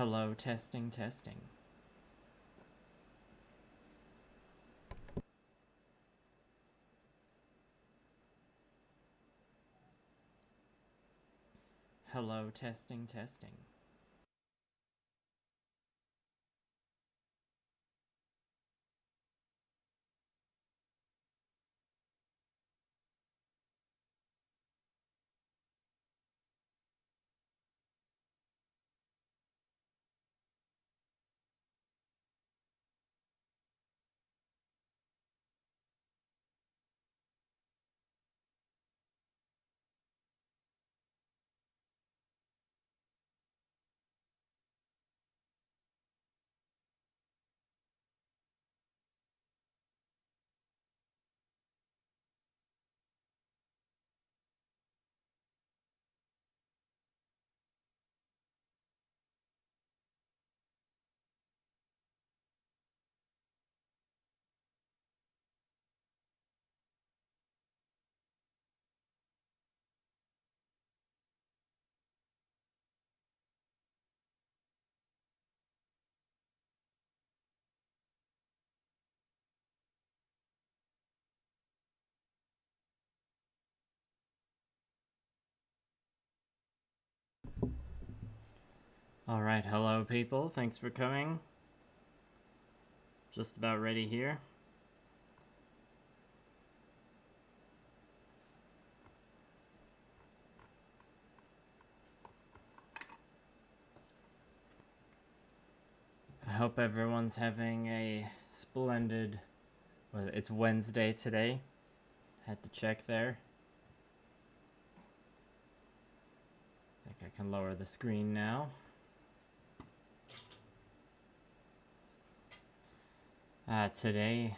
Hello, testing, testing. Hello, testing, testing. Alright, hello people, thanks for coming. Just about ready here. I hope everyone's having a splendid... It's Wednesday today. Had to check there. I think I can lower the screen now. Today,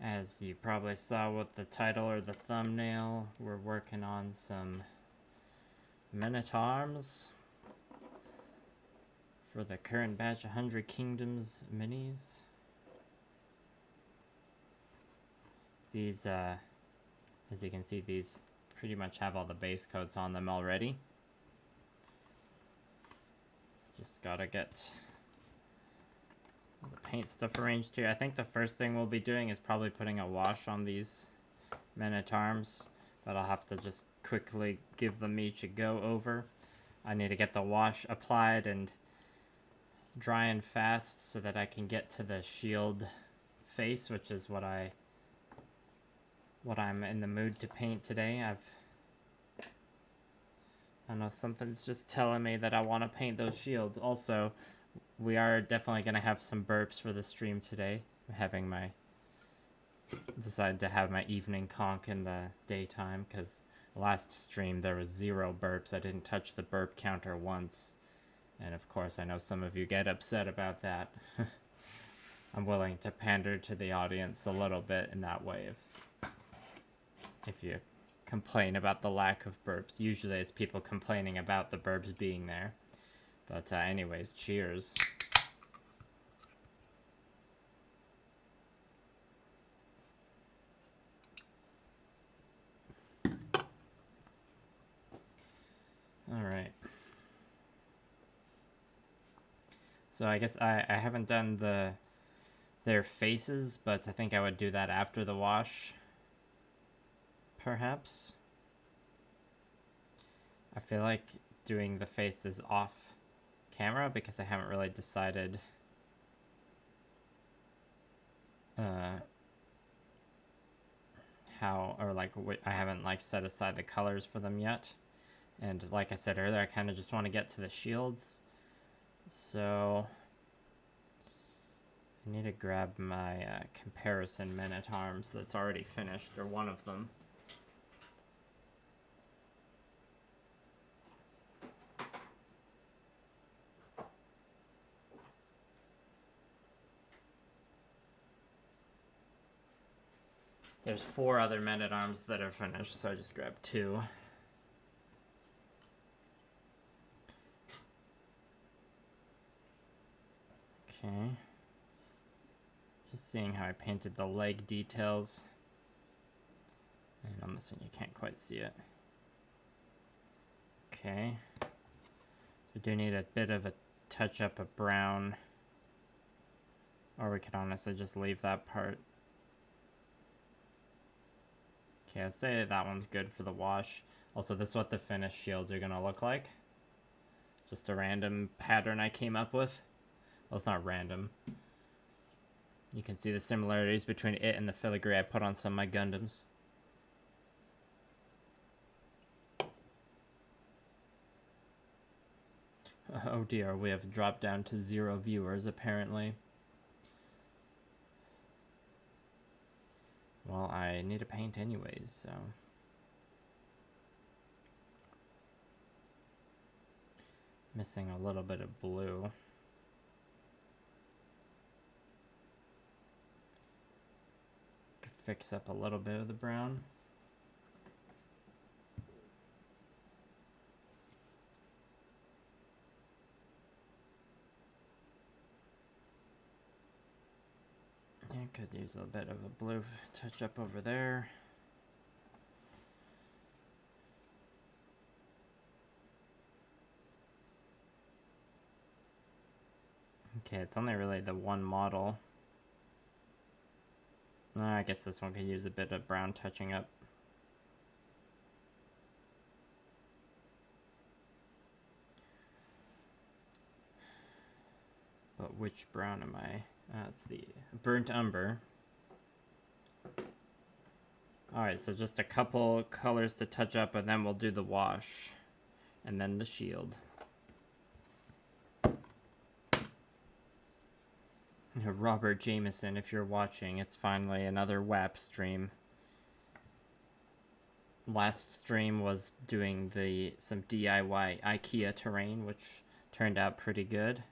as you probably saw with the title or the thumbnail, we're working on some men-at-arms for the current batch 100 Kingdoms minis. These, as you can see, these pretty much have all the base coats on them already. Just gotta get the paint stuff arranged here. I think the first thing we'll be doing is probably putting a wash on these men-at-arms, but I'll have to just quickly give them each a go over. I need to get the wash applied and drying fast so that I can get to the shield face, which is what I'm in the mood to paint today. I don't know, something's just telling me that I want to paint those shields. Also, we are definitely going to have some burps for the stream today. I'm decided to have my evening conk in the daytime because last stream there was 0 burps. I didn't touch the burp counter once. And of course, I know some of you get upset about that. I'm willing to pander to the audience a little bit in that way if you complain about the lack of burps. Usually it's people complaining about the burps being there. But anyways, cheers. Alright. So I guess I haven't done their faces, but I think I would do that after the wash. Perhaps. I feel like doing the faces off camera because I haven't really decided how, or like I haven't like set aside the colors for them yet. And like I said earlier, I kind of just want to get to the shields. So I need to grab my comparison men-at-arms that's already finished, or one of them. There's 4 other men-at-arms that are finished, so I just grabbed 2. Okay. Just seeing how I painted the leg details. And on this one you can't quite see it. Okay. We do need a bit of a touch up a brown, or we could honestly just leave that part. Okay, I'd say that one's good for the wash. Also, this is what the finished shields are gonna look like. Just a random pattern I came up with. Well, it's not random. You can see the similarities between it and the filigree I put on some of my Gundams. Oh dear, we have dropped down to 0 viewers apparently. Well, I need to paint anyways, so... Missing a little bit of blue. Could fix up a little bit of the brown. I could use a bit of a blue touch up over there. Okay, it's only really the one model. I guess this one could use a bit of brown touching up. But which brown am I? It's the burnt umber. Alright, so just a couple colors to touch up, and then we'll do the wash. And then the shield. Robert Jameson, if you're watching, it's finally another WAP stream. Last stream was doing some DIY IKEA terrain, which turned out pretty good.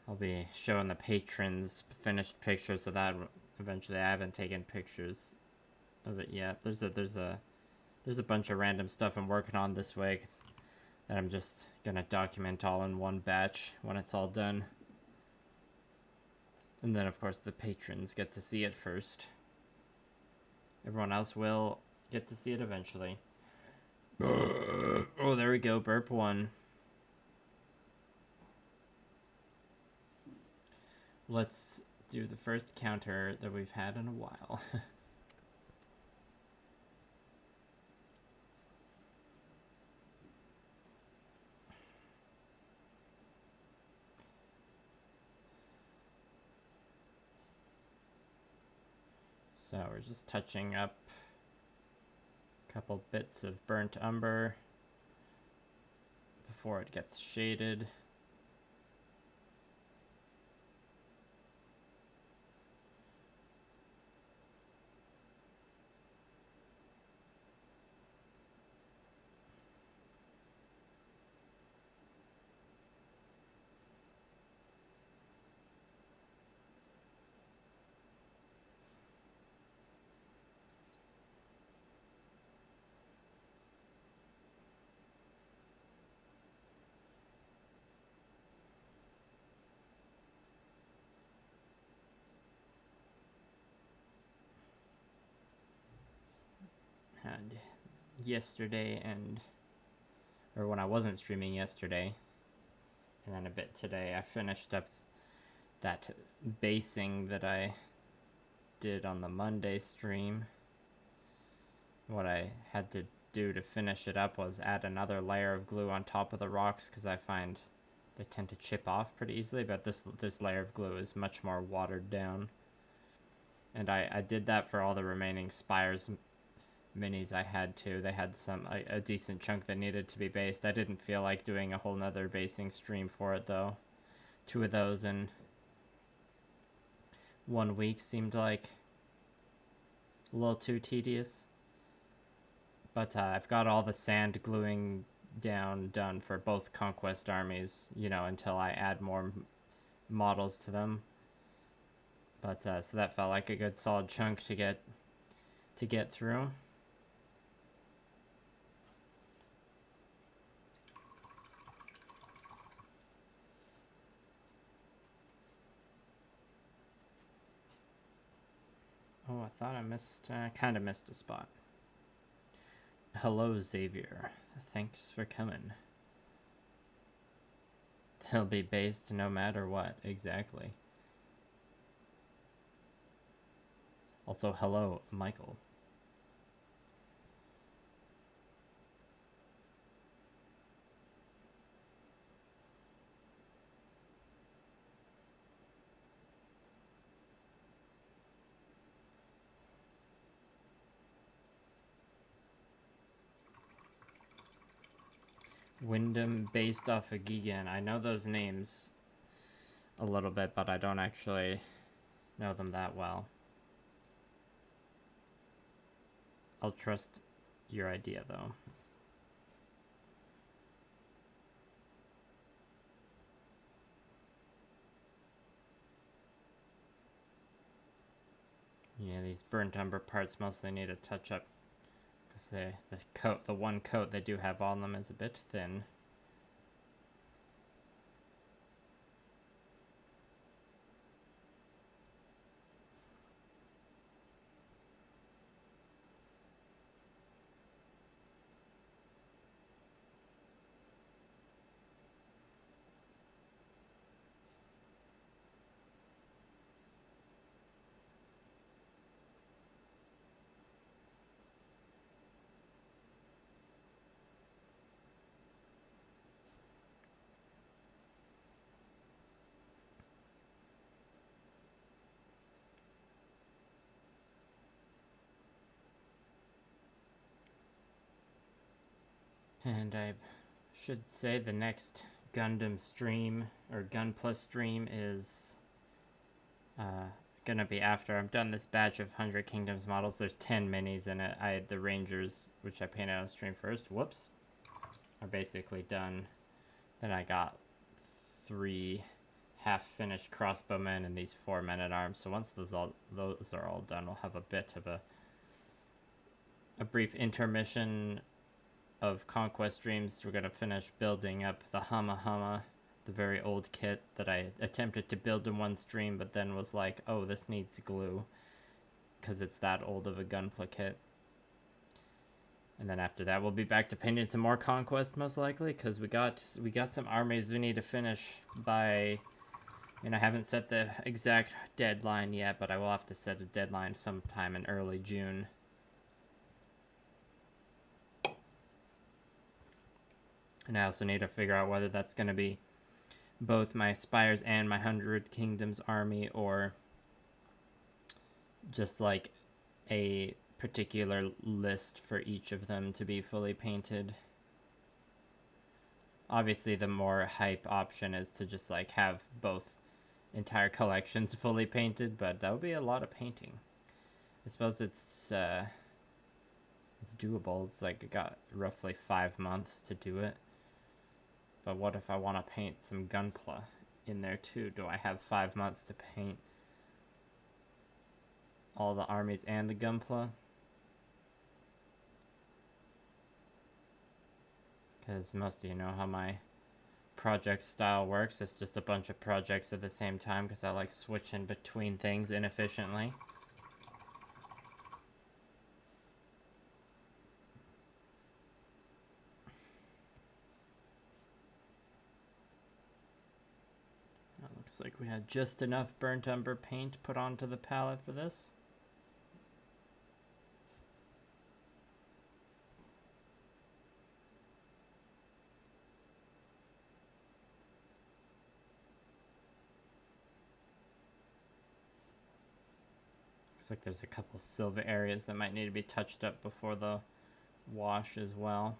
I'll be showing the patrons finished pictures of that eventually. I haven't taken pictures of it yet. There's a bunch of random stuff I'm working on this week that I'm just gonna document all in one batch when it's all done. And then, of course, the patrons get to see it first. Everyone else will get to see it eventually. Oh, there we go. Burp 1. Let's do the first counter that we've had in a while. So we're just touching up a couple bits of burnt umber before it gets shaded. And yesterday or when I wasn't streaming yesterday, and then a bit today, I finished up that basing that I did on the Monday stream. What I had to do to finish it up was add another layer of glue on top of the rocks, because I find they tend to chip off pretty easily, but this layer of glue is much more watered down. And I did that for all the remaining Spires minis I had too. They had a decent chunk that needed to be based. I didn't feel like doing a whole nother basing stream for it though. 2 of those in 1 week seemed like a little too tedious. But I've got all the sand gluing down done for both conquest armies, you know, until I add more models to them. But so that felt like a good solid chunk to get through. Oh, I thought I kind of missed a spot. Hello, Xavier. Thanks for coming. He'll be based no matter what, exactly. Also, hello, Michael. Wyndham based off of Gigan. I know those names a little bit, but I don't actually know them that well. I'll trust your idea, though. Yeah, these burnt umber parts mostly need a touch up because the one coat they do have on them is a bit thin. And I should say the next Gundam stream, or Gun Plus stream, is gonna be after I'm done this batch of 100 Kingdoms models. There's 10 minis in it. I had the Rangers, which I painted on stream first. Whoops. Are basically done. Then I got 3 half-finished crossbowmen and these 4 men-at-arms. So once those are all done, we'll have a bit of a brief intermission of conquest streams. We're gonna finish building up the Hama, the very old kit that I attempted to build in one stream, but then was like, oh, this needs glue because it's that old of a Gunpla kit. And then after that, we'll be back to painting some more conquest, most likely, because we got some armies we need to finish by. I haven't set the exact deadline yet, but I will have to set a deadline sometime in early June. And I also need to figure out whether that's going to be both my Spires and my 100 Kingdoms army, or just like a particular list for each of them to be fully painted. Obviously, the more hype option is to just like have both entire collections fully painted, but that would be a lot of painting. I suppose it's doable. It's like it got roughly 5 months to do it. But what if I want to paint some Gunpla in there too? Do I have 5 months to paint all the armies and the Gunpla? Because most of you know how my project style works. It's just a bunch of projects at the same time because I like switching between things inefficiently. Looks like we had just enough burnt umber paint put onto the palette for this. Looks like there's a couple silver areas that might need to be touched up before the wash as well.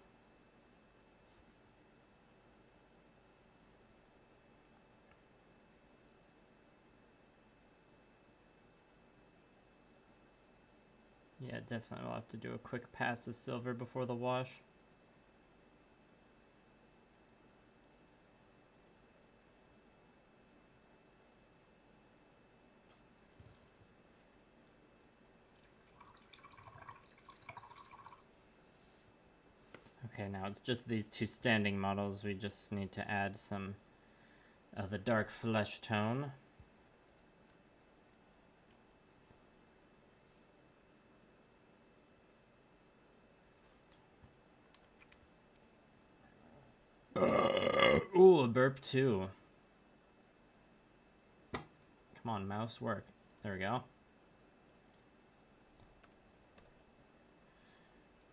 Yeah, definitely we'll have to do a quick pass of silver before the wash. Okay, now it's just these 2 standing models. We just need to add some of the dark flesh tone. Ooh, a burp too. Come on, mouse, work. There we go.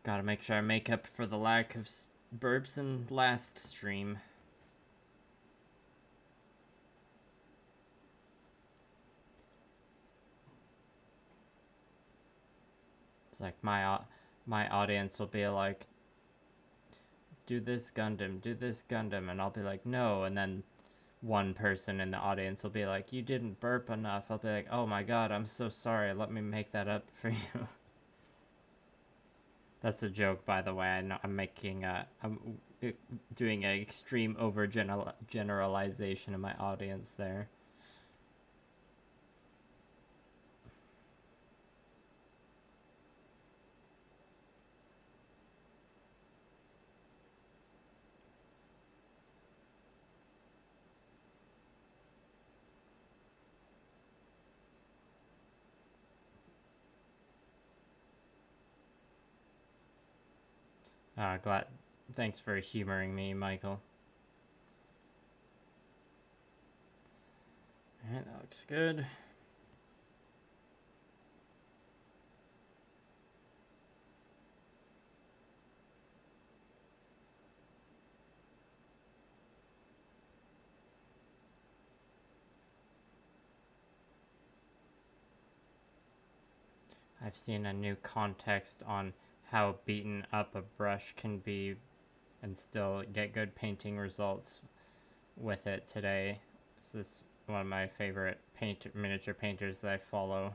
Gotta make sure I make up for the lack of burps in last stream. It's like my audience will be like, do this Gundam, and I'll be like, no, and then one person in the audience will be like, you didn't burp enough. I'll be like, oh my god, I'm so sorry, let me make that up for you. That's a joke, by the way. I know I'm making I'm doing an extreme generalization of my audience there. Glad. Thanks for humoring me, Michael. Alright, that looks good. I've seen a new context on how beaten up a brush can be and still get good painting results with it today. This is one of my favorite miniature painters that I follow,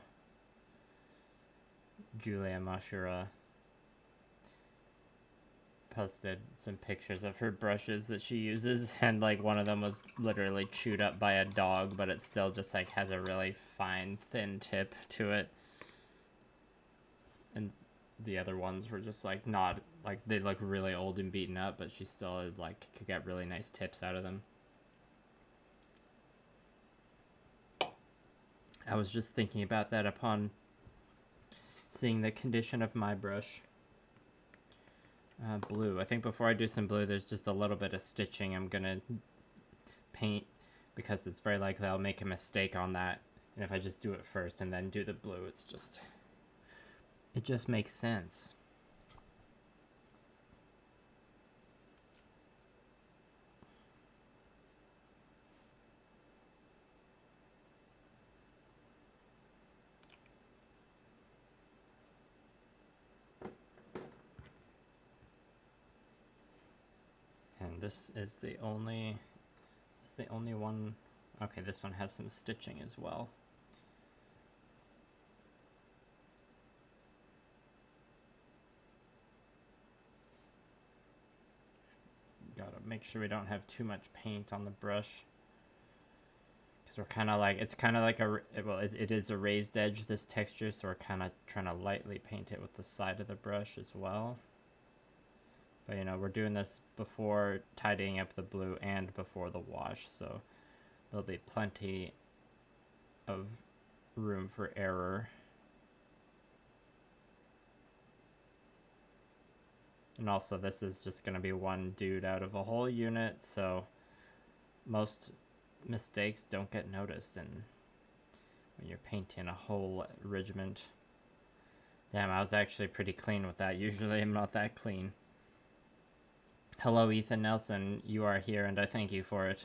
Julia Mashura. Posted some pictures of her brushes that she uses, and like one of them was literally chewed up by a dog, but it still just like has a really fine thin tip to it. And the other ones were just like not like, they look really old and beaten up, but she still like could get really nice tips out of them. I was just thinking about that upon seeing the condition of my brush. Blue. I think before I do some blue, there's just a little bit of stitching I'm gonna paint, because it's very likely I'll make a mistake on that. And if I just do it first and then do the blue, it just makes sense. And this is the only one. Okay, this one has some stitching as well. Gotta make sure we don't have too much paint on the brush, because we're kind of like, it's kind of like it is a raised edge, this texture, so we're kind of trying to lightly paint it with the side of the brush as well. But you know, we're doing this before tidying up the blue and before the wash, so there'll be plenty of room for error. And also, this is just going to be one dude out of a whole unit, so most mistakes don't get noticed when you're painting a whole regiment. Damn, I was actually pretty clean with that. Usually I'm not that clean. Hello, Ethan Nelson. You are here, and I thank you for it.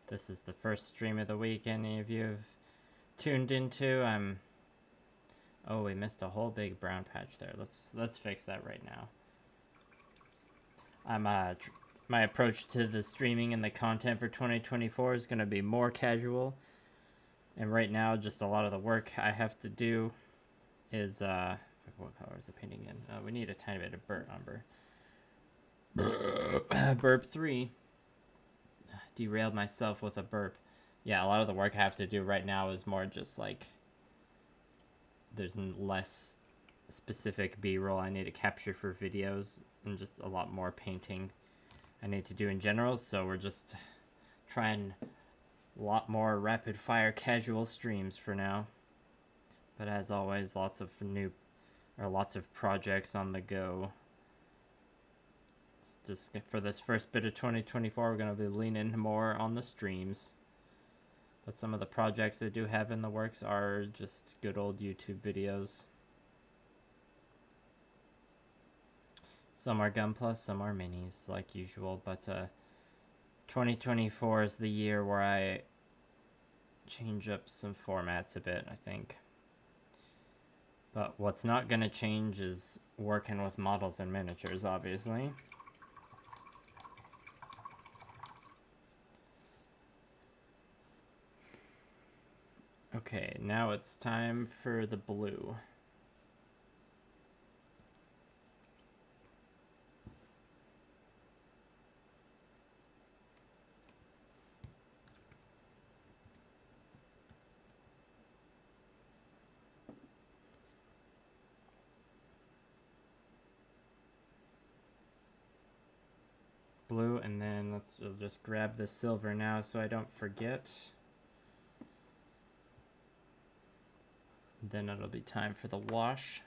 This is the first stream of the week any of you have tuned into. Oh, we missed a whole big brown patch there. Let's fix that right now. My approach to the streaming and the content for 2024 is going to be more casual. And right now, just a lot of the work I have to do is, what color is the painting in? We need a tiny bit of burnt umber. Burp 3. Derailed myself with a burp. Yeah, a lot of the work I have to do right now is more just like, there's less specific B-roll I need to capture for videos, and just a lot more painting I need to do in general, so we're just trying a lot more rapid fire casual streams for now. But as always, lots of new or lots of projects on the go. Just for this first bit of 2024, we're going to be leaning more on the streams. But some of the projects I do have in the works are just good old YouTube videos. Some are Gun Plus, some are minis, like usual. But 2024 is the year where I change up some formats a bit, I think. But what's not going to change is working with models and miniatures, obviously. Okay, now it's time for the blue. Blue, and then let's just grab the silver now so I don't forget. Then it'll be time for the wash.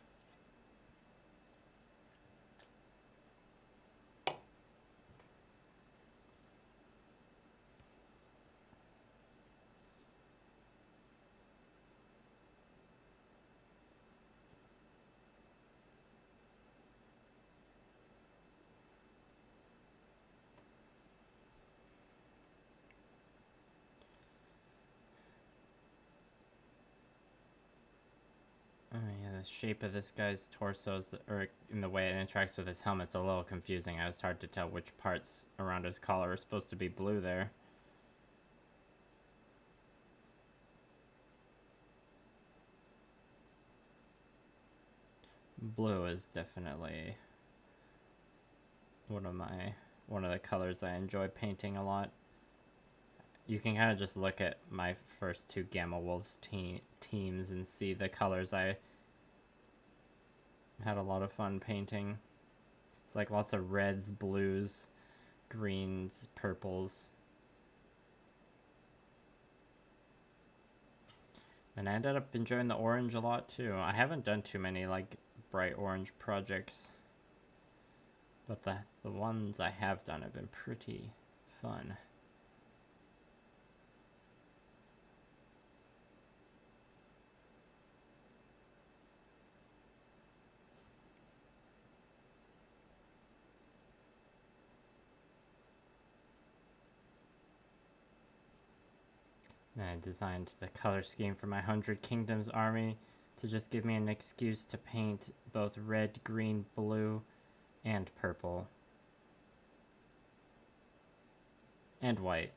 Oh yeah, the shape of this guy's torso, or in the way it interacts with his helmet's a little confusing. It was hard to tell which parts around his collar are supposed to be blue there. Blue is definitely one of the colors I enjoy painting a lot. You can kind of just look at my first two Gamma Wolves teams and see the colors I had a lot of fun painting. It's like lots of reds, blues, greens, purples. And I ended up enjoying the orange a lot too. I haven't done too many like bright orange projects, but the ones I have done have been pretty fun. And I designed the color scheme for my 100 Kingdoms army to just give me an excuse to paint both red, green, blue, and purple. And white,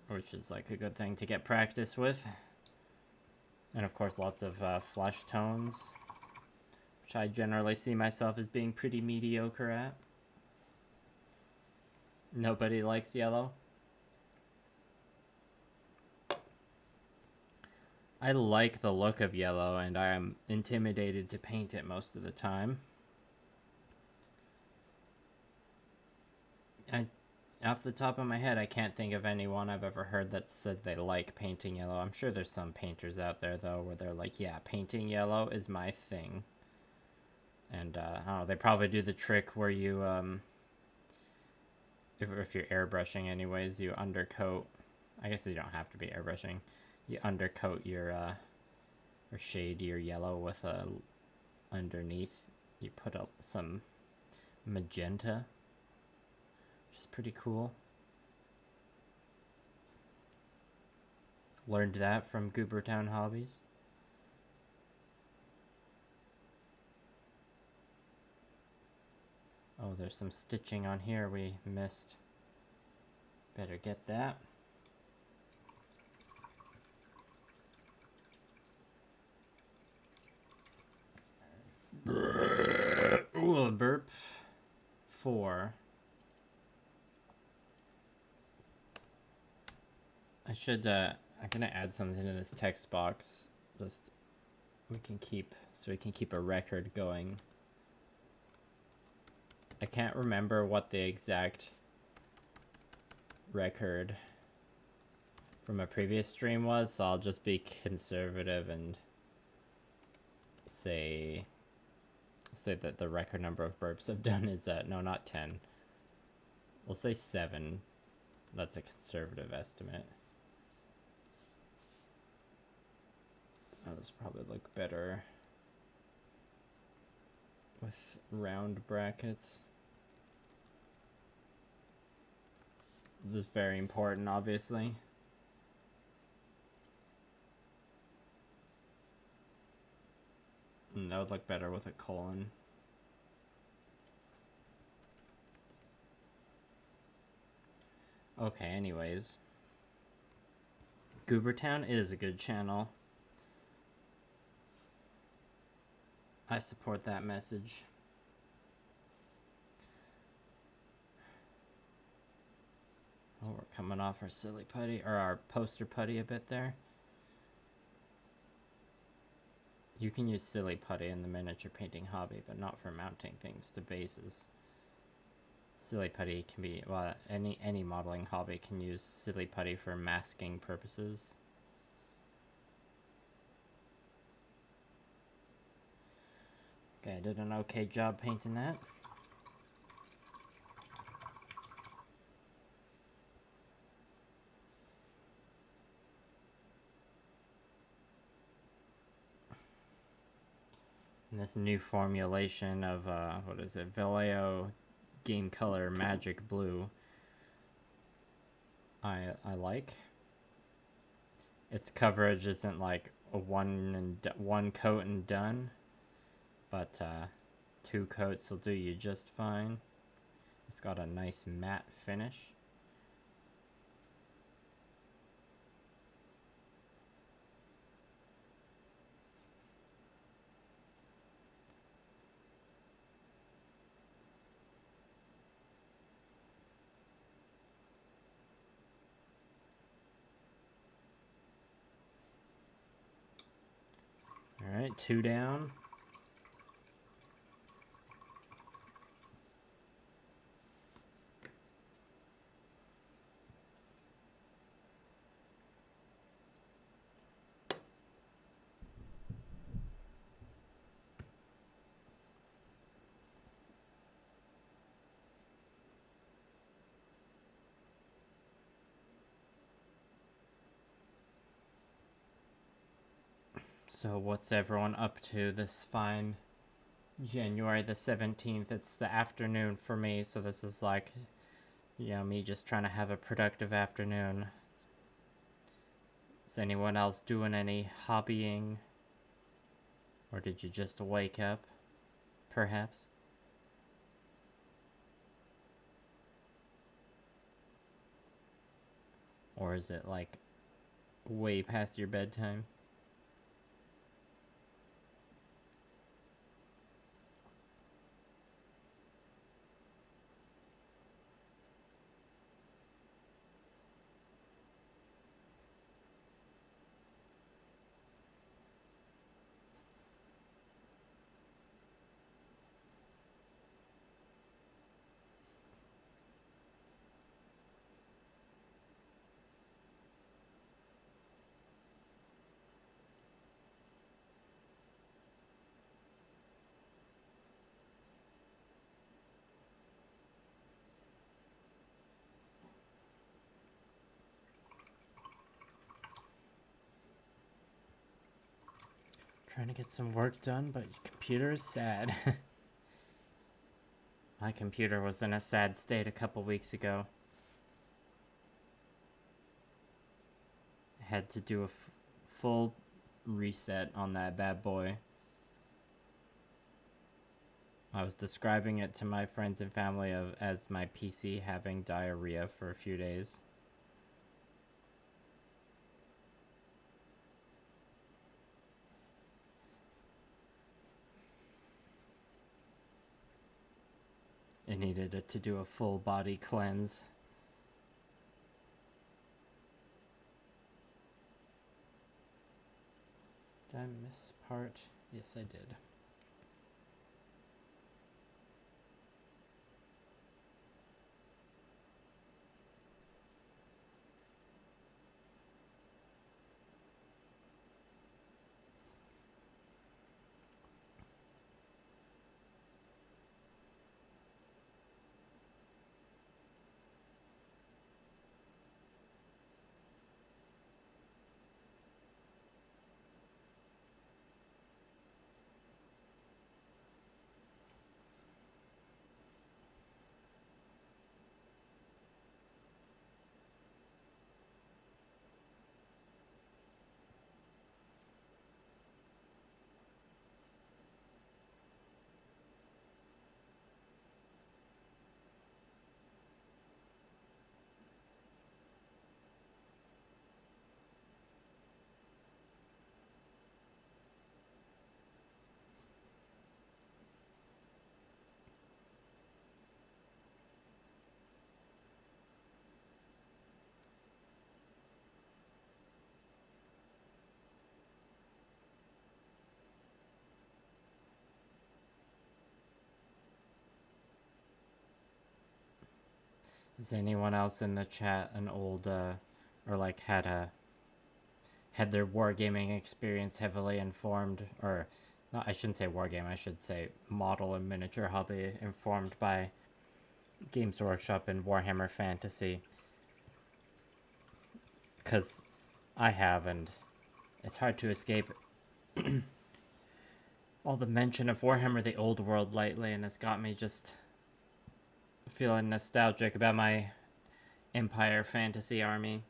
which is like a good thing to get practice with. And of course lots of flesh tones, which I generally see myself as being pretty mediocre at. Nobody likes yellow. I like the look of yellow, and I am intimidated to paint it most of the time. Off the top of my head, I can't think of anyone I've ever heard that said they like painting yellow. I'm sure there's some painters out there, though, where they're like, yeah, painting yellow is my thing. And, I don't know, they probably do the trick where you, if you're airbrushing anyways, you undercoat. I guess you don't have to be airbrushing. You undercoat your, or shade your yellow with underneath. You put up some magenta, which is pretty cool. Learned that from Goobertown Hobbies. Oh, there's some stitching on here we missed. Better get that. Ooh, a burp. 4. I should, I'm gonna add something to this text box. Just, we can keep a record going. I can't remember what the exact record from a previous stream was, so I'll just be conservative and say say that the record number of burps I've done is, no, not 10. We'll say 7. That's a conservative estimate. Oh, this will probably look better with round brackets. This is very important, obviously. And that would look better with a colon. Okay, anyways. Goobertown is a good channel. I support that message. Oh, we're coming off our silly putty, or our poster putty a bit there. You can use silly putty in the miniature painting hobby, but not for mounting things to bases. Silly putty can be, well, any modeling hobby can use silly putty for masking purposes. Okay, I did an okay job painting that. And this new formulation of, what is it, Vallejo Game Color Magic Blue, I like. Its coverage isn't like a one coat and done, but 2 coats will do you just fine. It's got a nice matte finish. All right, 2 down. So what's everyone up to this fine January the 17th? It's the afternoon for me, so this is like, you know, me just trying to have a productive afternoon. Is anyone else doing any hobbying? Or did you just wake up, perhaps? Or is it like way past your bedtime? Trying to get some work done, but your computer is sad. My computer was in a sad state a couple weeks ago. I had to do a full reset on that bad boy. I was describing it to my friends and family as my PC having diarrhea for a few days. It needed it to do a full body cleanse. Did I miss part? Yes, I did. Is anyone else in the chat an old, or like had their wargaming experience heavily informed, or no, I shouldn't say wargame, I should say model and miniature hobby informed by Games Workshop and Warhammer Fantasy? Because I have, and it's hard to escape all the mention of Warhammer the Old World lately, and it's got me just feeling nostalgic about my Empire Fantasy army.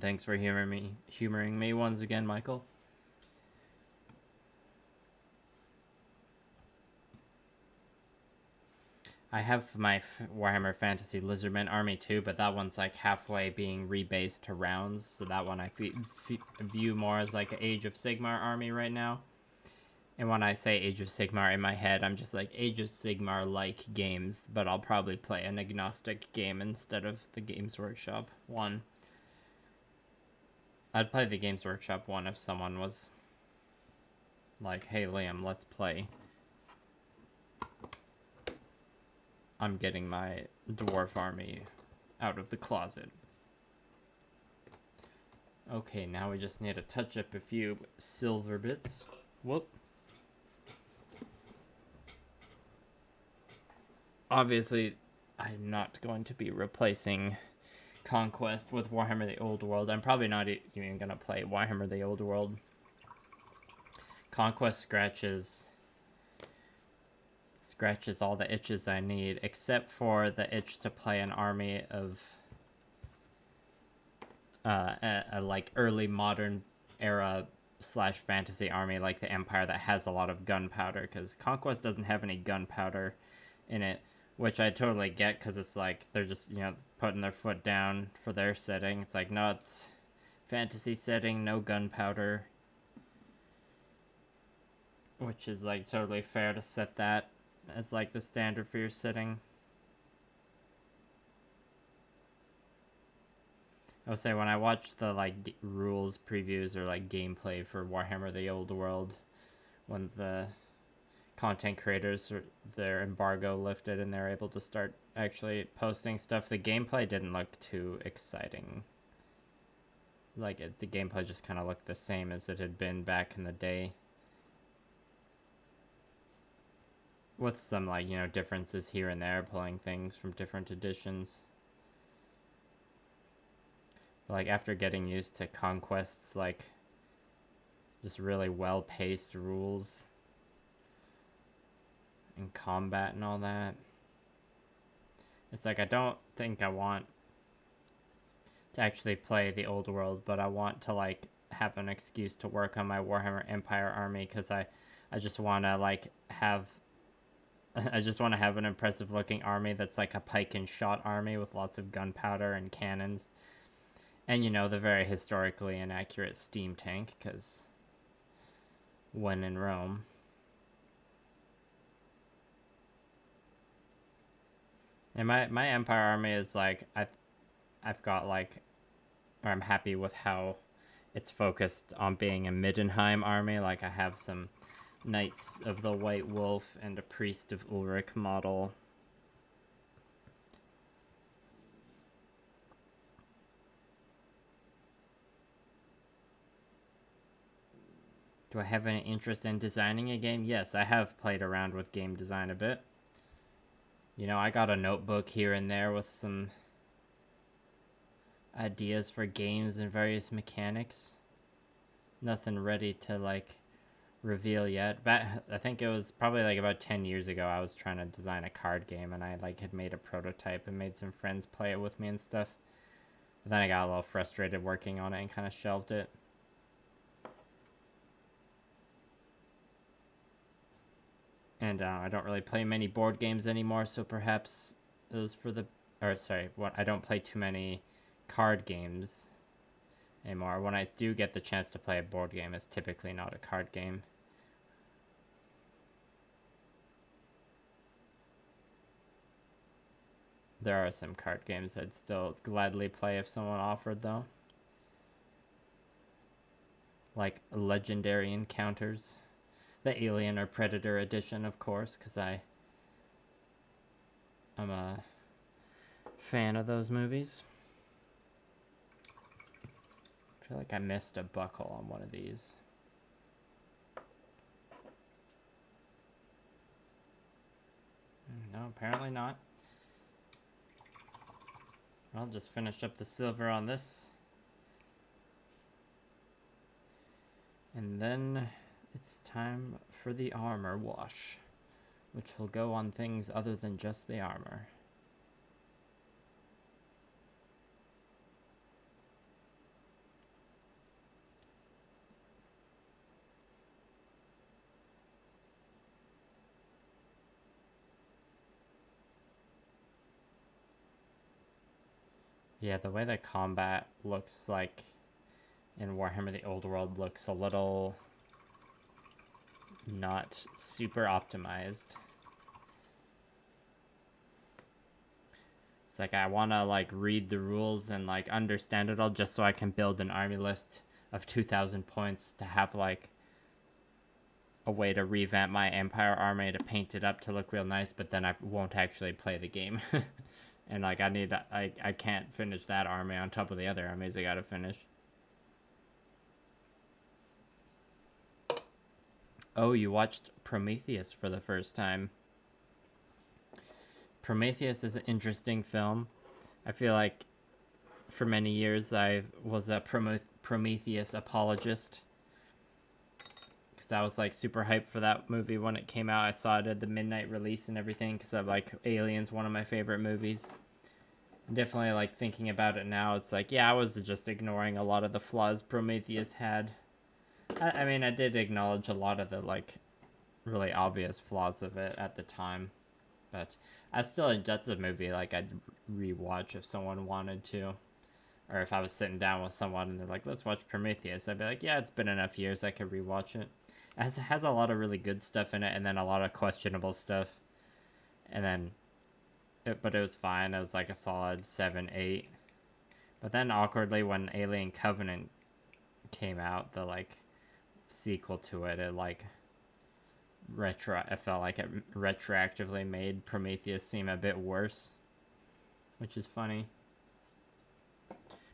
Thanks for humoring me once again, Michael. I have my Warhammer Fantasy Lizardman army too, but that one's like halfway being rebased to rounds, so that one I view more as like an Age of Sigmar army right now. And when I say Age of Sigmar in my head, I'm just like Age of Sigmar-like games, but I'll probably play an agnostic game instead of the Games Workshop one. I'd play the Games Workshop one if someone was like, hey Liam, let's play. I'm getting my dwarf army out of the closet. Okay, now we just need to touch up a few silver bits. Whoop. Obviously, I'm not going to be replacing Conquest with Warhammer the Old World. I'm probably not even going to play Warhammer the Old World. Conquest scratches all the itches I need, except for the itch to play an army of a like early modern era / fantasy army like the Empire that has a lot of gunpowder, because Conquest doesn't have any gunpowder in it, which I totally get, because it's like they're just, you know, putting their foot down for their setting. It's like, no, it's fantasy setting, no gunpowder, which is like totally fair to set that as like the standard for your setting. I would say when I watched the like rules previews or like gameplay for Warhammer the Old World, when the content creators, their embargo lifted and they're able to start actually posting stuff, the gameplay didn't look too exciting. Like the gameplay just kind of looked the same as it had been back in the day, with some like, you know, differences here and there, pulling things from different editions. But like after getting used to Conquest's like just really well-paced rules and combat and all that, it's like I don't think I want to actually play the Old World, but I want to like have an excuse to work on my Warhammer Empire army, because I just want to like have I just want to have an impressive looking army that's like a pike and shot army with lots of gunpowder and cannons, and, you know, the very historically inaccurate steam tank, because when in Rome. And my Empire army is like, I've got like, or I'm happy with how it's focused on being a Middenheim army. Like I have some Knights of the White Wolf and a Priest of Ulrich model. Do I have any interest in designing a game? Yes, I have played around with game design a bit. You know, I got a notebook here and there with some ideas for games and various mechanics. Nothing ready to like reveal yet. But I think it was probably like about 10 years ago I was trying to design a card game, and I like had made a prototype and made some friends play it with me and stuff. But then I got a little frustrated working on it and kind of shelved it. And I don't really play many board games anymore, so perhaps those for the... Or, sorry, I don't play too many card games anymore. When I do get the chance to play a board game, it's typically not a card game. There are some card games I'd still gladly play if someone offered, though. Like Legendary Encounters. the Alien or Predator edition, of course, because I'm a fan of those movies. I feel like I missed a buckle on one of these. No, apparently not. I'll just finish up the silver on this. And then it's time for the armor wash, which will go on things other than just the armor. Yeah, the way the combat looks like in Warhammer the Old World looks a little not super optimized. It's like I want to like read the rules and like understand it all just so I can build an army list of 2,000 points to have like a way to revamp my Empire army to paint it up to look real nice, but then I won't actually play the game. And like I can't finish that army on top of the other armies I gotta finish. Oh, you watched Prometheus for the first time. Prometheus is an interesting film. I feel like for many years I was a Prometheus apologist. Because I was like super hyped for that movie when it came out. I saw it at the midnight release and everything because I like Aliens, one of my favorite movies. Definitely like thinking about it now, it's like, yeah, I was just ignoring a lot of the flaws Prometheus had. I mean, I did acknowledge a lot of the like really obvious flaws of it at the time, but I still, that's a movie like I'd rewatch if someone wanted to, or if I was sitting down with someone and they're like, let's watch Prometheus, I'd be like, yeah, it's been enough years, I could rewatch it. It has a lot of really good stuff in it, and then a lot of questionable stuff, and then but it was fine. It was like a solid 7, 8. But then awkwardly when Alien Covenant came out, the like sequel to it, it like I felt like it retroactively made Prometheus seem a bit worse, which is funny.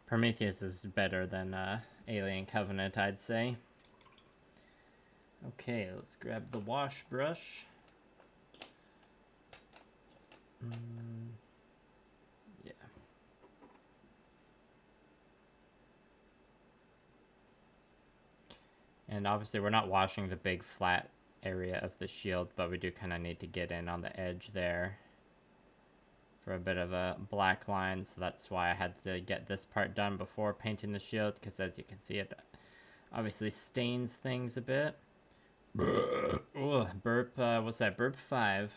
Prometheus is better than Alien Covenant, I'd say. Okay, let's grab the wash brush. Yeah. And obviously we're not washing the big flat area of the shield, but we do kind of need to get in on the edge there for a bit of a black line, so that's why I had to get this part done before painting the shield, because as you can see, it obviously stains things a bit. Ugh, burp, what's that, burp 5.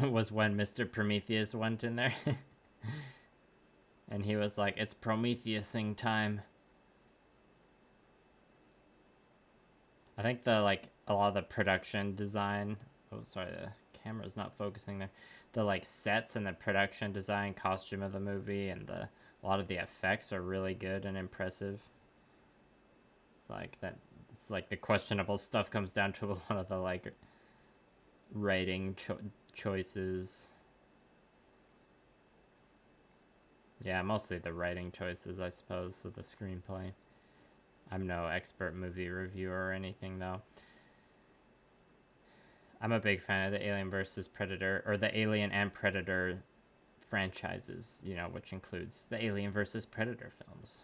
Was when Mr. Prometheus went in there. And he was like, it's Prometheusing time. I think the, like, a lot of the production design... Oh, sorry, the camera's not focusing there. The, like, sets and the production design, costume of the movie, and a lot of the effects are really good and impressive. It's like that... It's like the questionable stuff comes down to a lot of the, like, writing choices. Yeah, mostly the writing choices, I suppose, of the screenplay. I'm no expert movie reviewer or anything, though. I'm a big fan of the Alien vs. Predator, or the Alien and Predator franchises, you know, which includes the Alien vs. Predator films.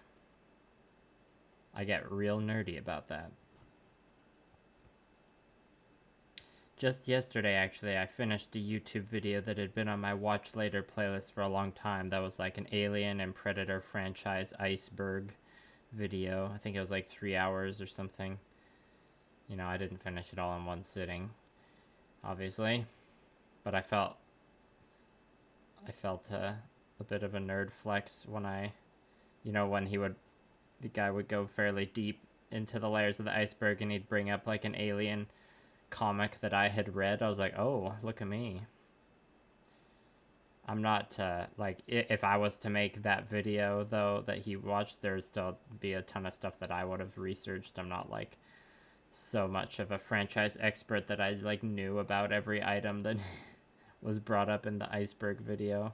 I get real nerdy about that. Just yesterday, actually, I finished a YouTube video that had been on my Watch Later playlist for a long time. That was like an Alien and Predator franchise iceberg video. I think it was like 3 hours or something. You know, I didn't finish it all in one sitting, obviously. But I felt a bit of a nerd flex when when the guy would go fairly deep into the layers of the iceberg and he'd bring up like an Alien comic that I had read. I was like, oh, look at me. I'm not, like, if I was to make that video, though, that he watched, there'd still be a ton of stuff that I would have researched. I'm not, like, so much of a franchise expert that I, like, knew about every item that was brought up in the iceberg video.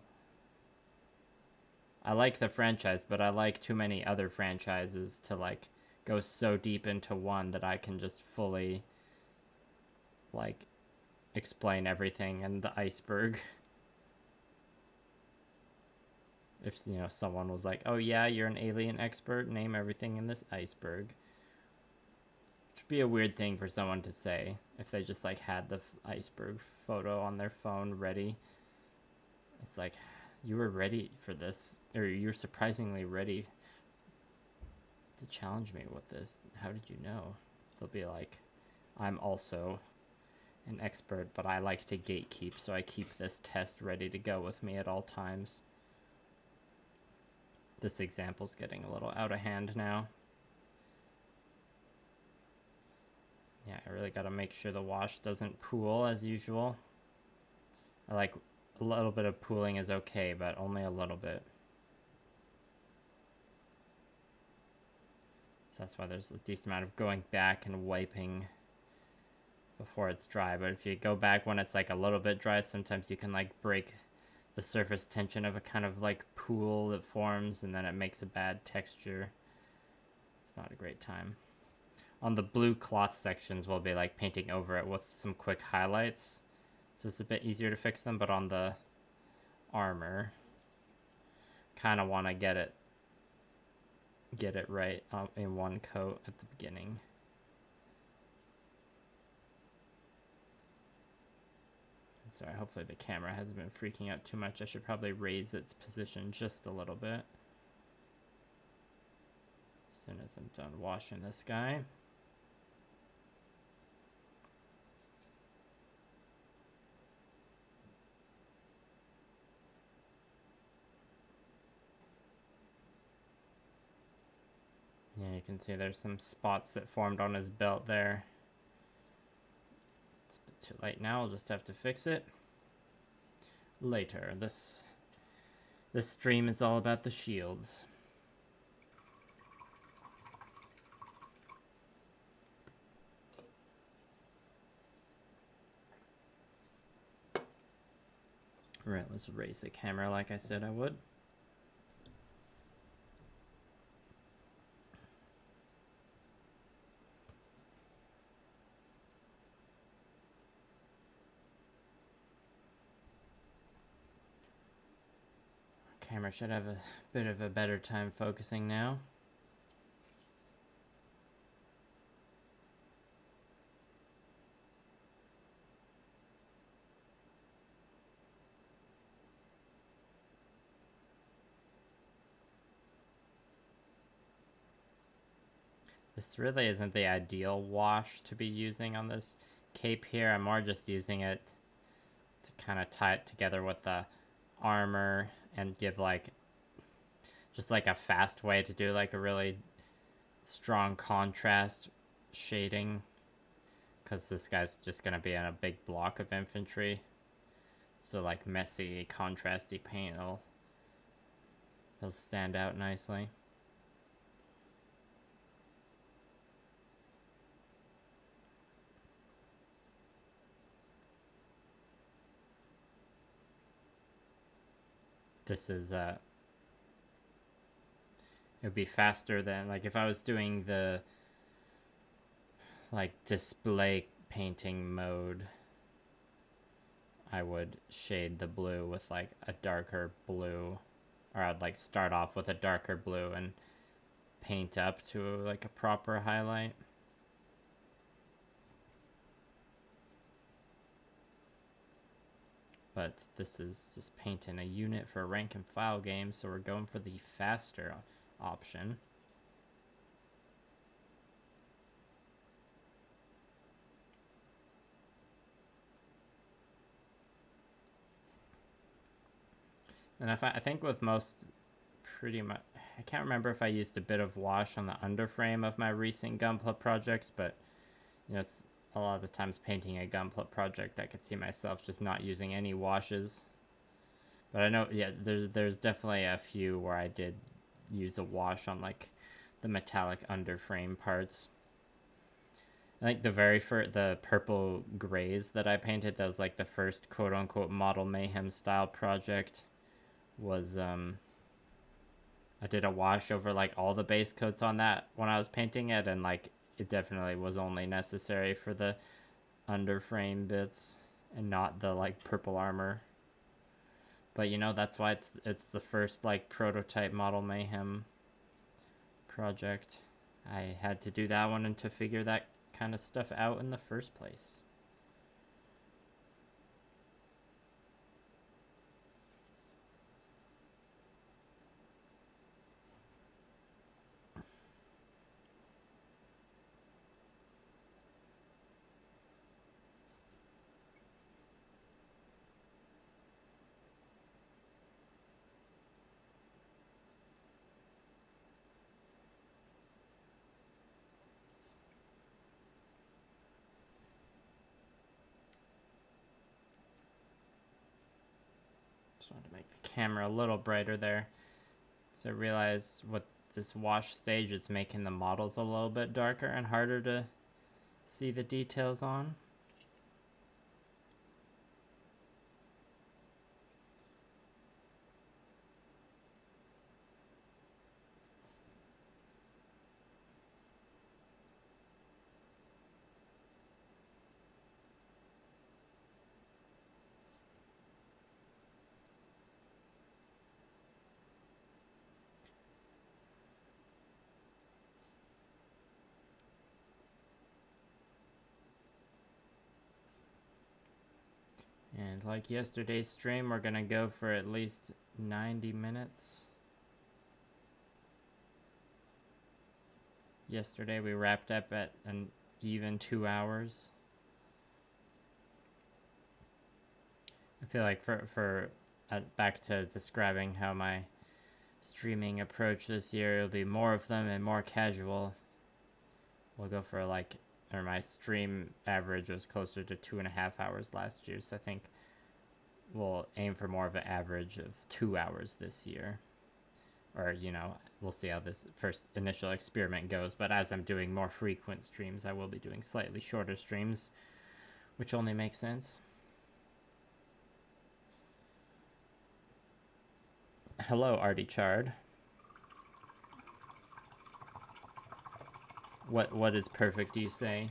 I like the franchise, but I like too many other franchises to, like, go so deep into one that I can just fully, like, explain everything in the iceberg. If, you know, someone was like, oh yeah, you're an alien expert, name everything in this iceberg. Which would be a weird thing for someone to say if they just, like, had the iceberg photo on their phone ready. It's like, you were ready for this, or you're surprisingly ready to challenge me with this. How did you know? They'll be like, I'm also an expert, but I like to gatekeep, so I keep this test ready to go with me at all times. This example's getting a little out of hand now. Yeah, I really gotta make sure the wash doesn't pool as usual. I like a little bit of pooling is okay, but only a little bit. So that's why there's a decent amount of going back and wiping before it's dry. But if you go back when it's, like, a little bit dry, sometimes you can, like, break the surface tension of a kind of, like, pool that forms, and then it makes a bad texture. It's not a great time. On the blue cloth sections, we'll be, like, painting over it with some quick highlights, so it's a bit easier to fix them. But on the armor, kind of want to get it right in one coat at the beginning. Sorry, hopefully the camera hasn't been freaking out too much. I should probably raise its position just a little bit as soon as I'm done washing this guy. Yeah, you can see there's some spots that formed on his belt there. It's a bit too late now, I'll just have to fix it later. This stream is all about the shields. Right, let's raise the camera like I said I would. Camera should have a bit of a better time focusing now. This really isn't the ideal wash to be using on this cape here. I'm more just using it to kind of tie it together with the armor and give, like, just like a fast way to do, like, a really strong contrast shading, because this guy's just going to be in a big block of infantry, so, like, messy contrasty paint will stand out nicely. This is it would be faster than, like, if I was doing the, like, display painting mode, I would shade the blue with, like, a darker blue, or I'd, like, start off with a darker blue and paint up to, like, a proper highlight. But this is just painting a unit for a rank and file game, so we're going for the faster option. And I think with most, pretty much, I can't remember if I used a bit of wash on the underframe of my recent Gunpla projects, but, you know, it's a lot of the times painting a Gunpla project, I could see myself just not using any washes. But I know, yeah, there's definitely a few where I did use a wash on like the metallic underframe parts. I think the purple grays that I painted, that was like the first quote unquote model Mayhem style project, was I did a wash over like all the base coats on that when I was painting it, and like it definitely was only necessary for the underframe bits and not the like purple armor. But you know, that's why it's the first like prototype model Mayhem project. I had to do that one and to figure that kind of stuff out in the first place. Just wanted to make the camera a little brighter there. So I realized with this wash stage, it's making the models a little bit darker and harder to see the details on. And like yesterday's stream, we're gonna go for at least 90 minutes. Yesterday we wrapped up at an even 2 hours. I feel like for back to describing how my streaming approach this year, it'll be more of them and more casual. We'll go for like, or my stream average was closer to 2.5 hours last year, so I think we'll aim for more of an average of 2 hours this year. Or, you know, we'll see how this first initial experiment goes, but as I'm doing more frequent streams, I will be doing slightly shorter streams, which only makes sense. Hello, Artie Chard. What is perfect, do you say?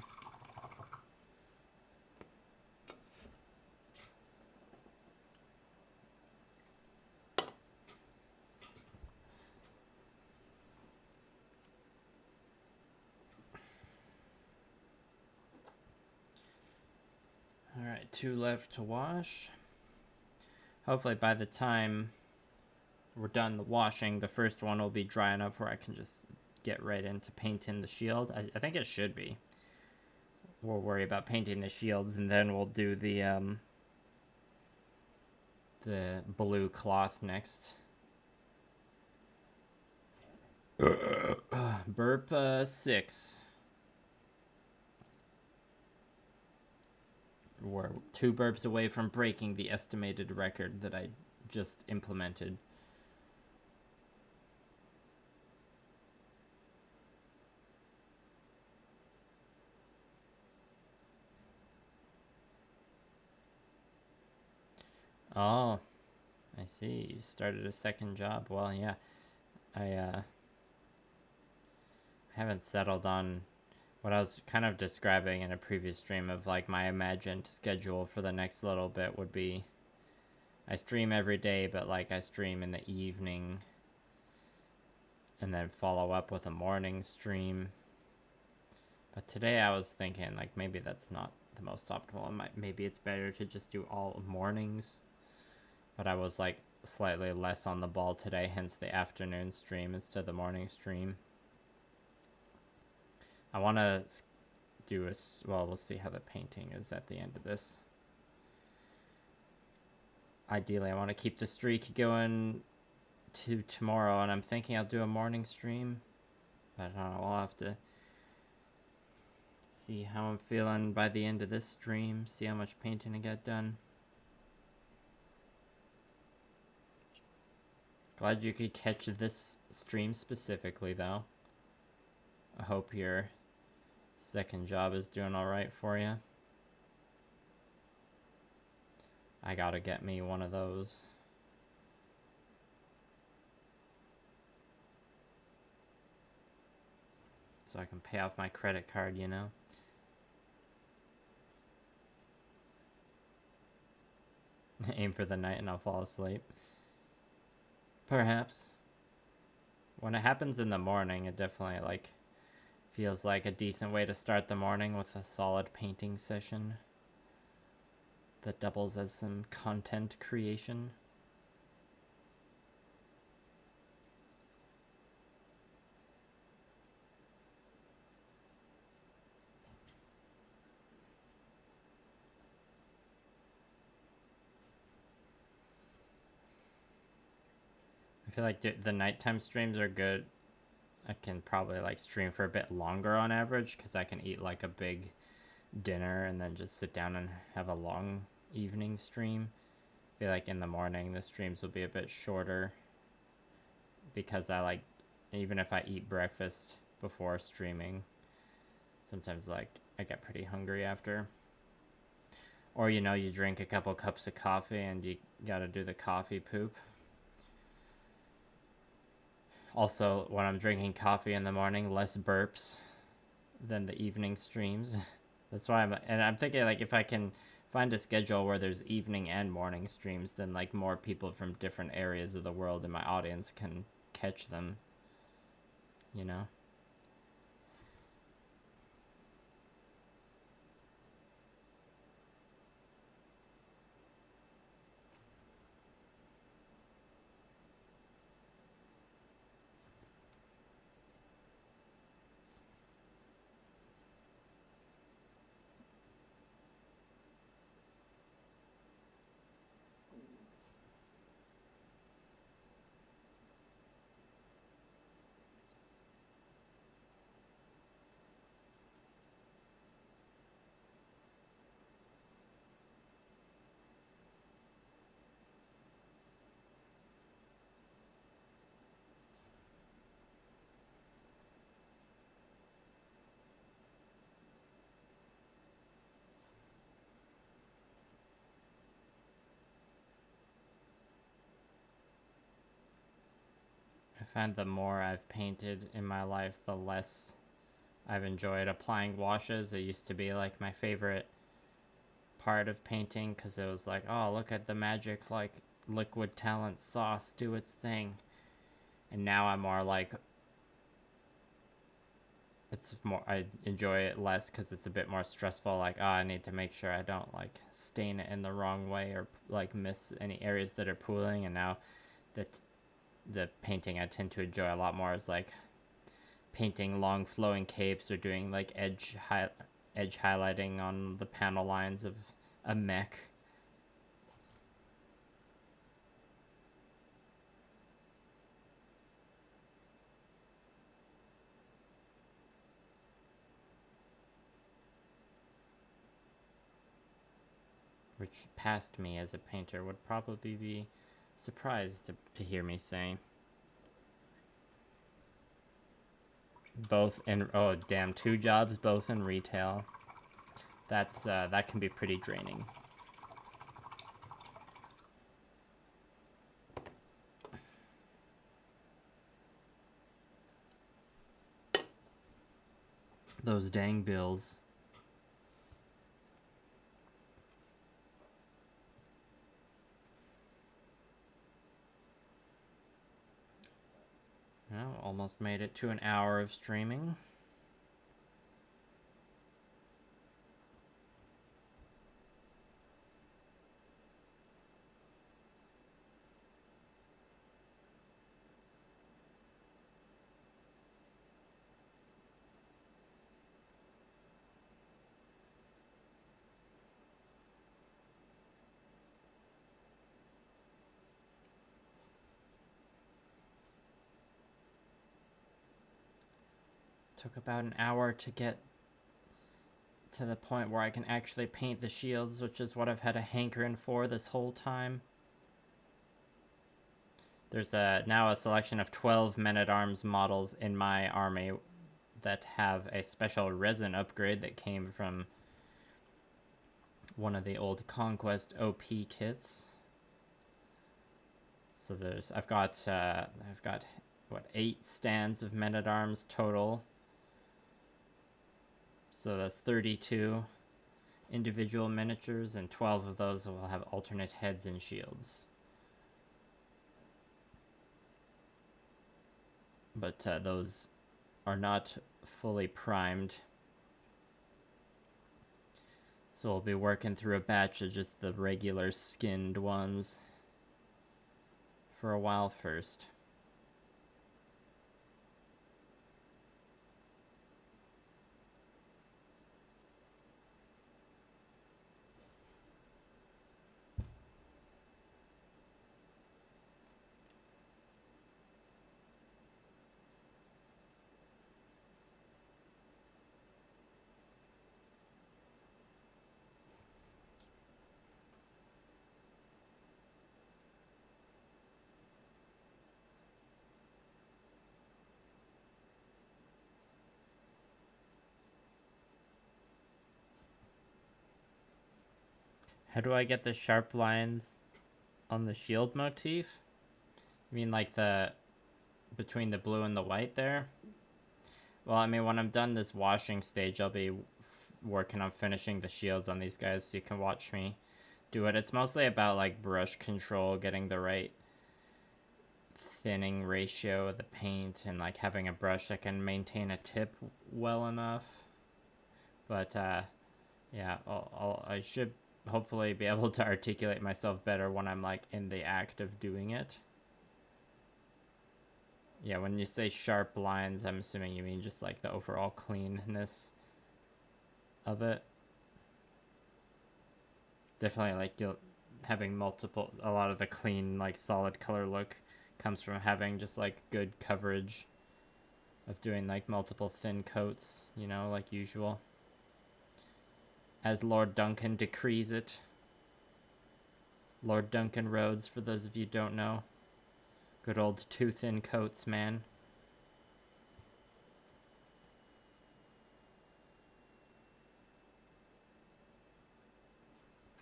Alright, 2 left to wash. Hopefully by the time we're done the washing, the first one will be dry enough where I can just get right into painting the shield. I think it should be. We'll worry about painting the shields, and then we'll do the blue cloth next. Burp 6. We're 2 burps away from breaking the estimated record that I just implemented. Oh, I see. You started a second job. Well, yeah. I haven't settled on what I was kind of describing in a previous stream of like my imagined schedule for the next little bit would be I stream every day, but like I stream in the evening and then follow up with a morning stream. But today I was thinking like maybe that's not the most optimal. Maybe it's better to just do all mornings. But I was like slightly less on the ball today, hence the afternoon stream instead of the morning stream. I want to do a, well, we'll see how the painting is at the end of this. Ideally, I want to keep the streak going to tomorrow, and I'm thinking I'll do a morning stream. But I don't know, I'll have to see how I'm feeling by the end of this stream, see how much painting I get done. Glad you could catch this stream specifically, though. I hope your second job is doing alright for you. I gotta get me one of those. So I can pay off my credit card, you know? Aim for the night and I'll fall asleep. Perhaps. When it happens in the morning, it definitely, like, feels like a decent way to start the morning with a solid painting session that doubles as some content creation. I feel like the nighttime streams are good. I can probably like stream for a bit longer on average because I can eat like a big dinner and then just sit down and have a long evening stream. I feel like in the morning the streams will be a bit shorter because I like, even if I eat breakfast before streaming, sometimes like I get pretty hungry after. Or you know, you drink a couple cups of coffee and you gotta do the coffee poop. Also, when I'm drinking coffee in the morning, less burps than the evening streams. That's why I'm thinking like if I can find a schedule where there's evening and morning streams, then like more people from different areas of the world in my audience can catch them, you know? I find the more I've painted in my life, the less I've enjoyed applying washes. It used to be like my favorite part of painting because it was like, oh, look at the magic, like liquid talent sauce do its thing. And now I'm more like, it's more, I enjoy it less because it's a bit more stressful. Like, oh, I need to make sure I don't like stain it in the wrong way or like miss any areas that are pooling. And now that the painting I tend to enjoy a lot more is like painting long flowing capes or doing like edge highlighting on the panel lines of a mech. Which past me as a painter would probably be surprised to hear me say. Both in, oh damn, 2 jobs, both in retail. That's that can be pretty draining. Those dang bills. Well, almost made it to an hour of streaming. Took about an hour to get to the point where I can actually paint the shields, which is what I've had a hankering for this whole time. There's now a selection of 12 men-at-arms models in my army that have a special resin upgrade that came from one of the old Conquest OP kits. So I've got what, 8 stands of men-at-arms total. So that's 32 individual miniatures, and 12 of those will have alternate heads and shields. But those are not fully primed. So we'll be working through a batch of just the regular skinned ones for a while first. How do I get the sharp lines on the shield motif? You mean like the between the blue and the white there? Well, I mean, when I'm done this washing stage, I'll be working on finishing the shields on these guys, so you can watch me do it. It's mostly about like brush control, getting the right thinning ratio of the paint, and like having a brush that can maintain a tip well enough. But yeah, I should hopefully be able to articulate myself better when I'm like in the act of doing it. Yeah, when you say sharp lines, I'm assuming you mean just like the overall cleanness of it. Definitely like having a lot of the clean, like solid color look comes from having just like good coverage of doing like multiple thin coats, you know, like usual. As Lord Duncan decrees it. Lord Duncan Rhodes, for those of you who don't know. Good old 2 thin coats, man.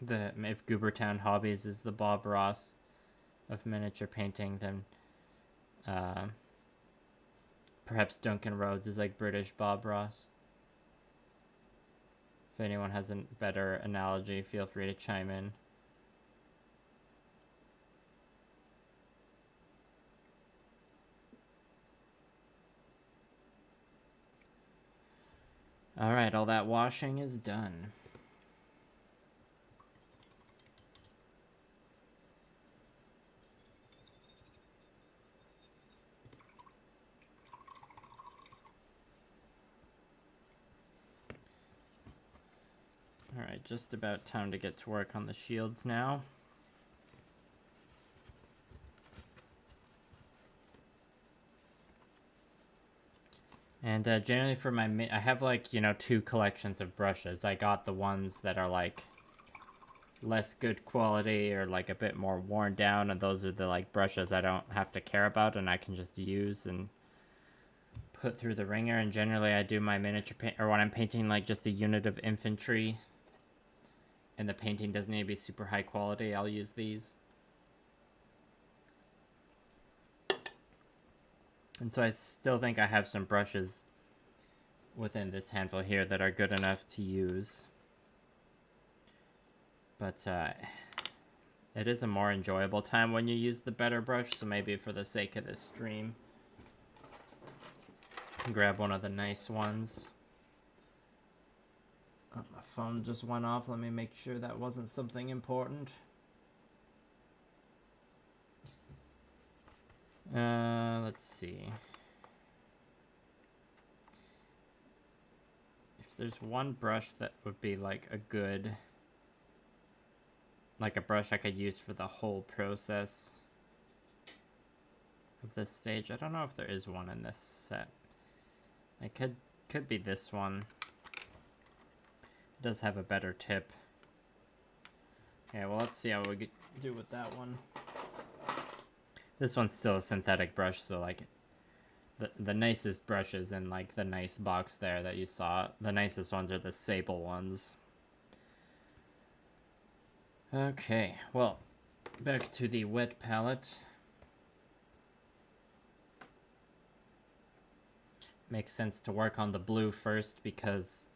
If Goobertown Hobbies is the Bob Ross of miniature painting, then perhaps Duncan Rhodes is like British Bob Ross. If anyone has a better analogy, feel free to chime in. Alright, all that washing is done. Alright, just about time to get to work on the shields now. And generally for my, I have like, you know, 2 collections of brushes. I got the ones that are like less good quality or like a bit more worn down, and those are the like brushes I don't have to care about and I can just use and put through the ringer. And generally I do my miniature paint, or when I'm painting like just a unit of infantry and the painting doesn't need to be super high quality, I'll use these. And so I still think I have some brushes within this handful here that are good enough to use. But it is a more enjoyable time when you use the better brush, so maybe for the sake of this stream, grab one of the nice ones. Oh, my phone just went off. Let me make sure that wasn't something important. Let's see. If there's one brush that would be like a good, like a brush I could use for the whole process of this stage. I don't know if there is one in this set. It could be this one. It does have a better tip. Okay, well, let's see how we do with that one. This one's still a synthetic brush, so like the nicest brushes in like the nice box there that you saw, the nicest ones are the sable ones. Okay, well, back to the wet palette. Makes sense to work on the blue first, because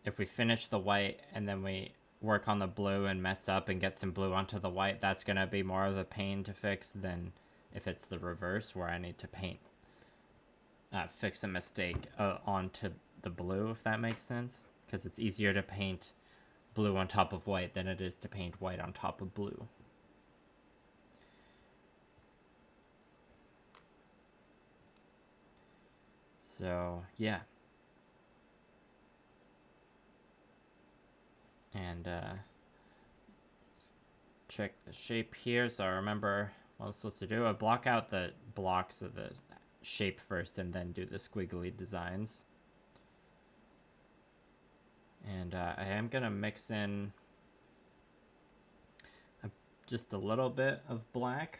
if we finish the white and then we work on the blue and mess up and get some blue onto the white, that's going to be more of a pain to fix than if it's the reverse, where I need to fix a mistake onto the blue, if that makes sense. Because it's easier to paint blue on top of white than it is to paint white on top of blue. So, yeah. And check the shape here. So I remember what I'm supposed to do. I block out the blocks of the shape first and then do the squiggly designs. And I am going to mix in just a little bit of black.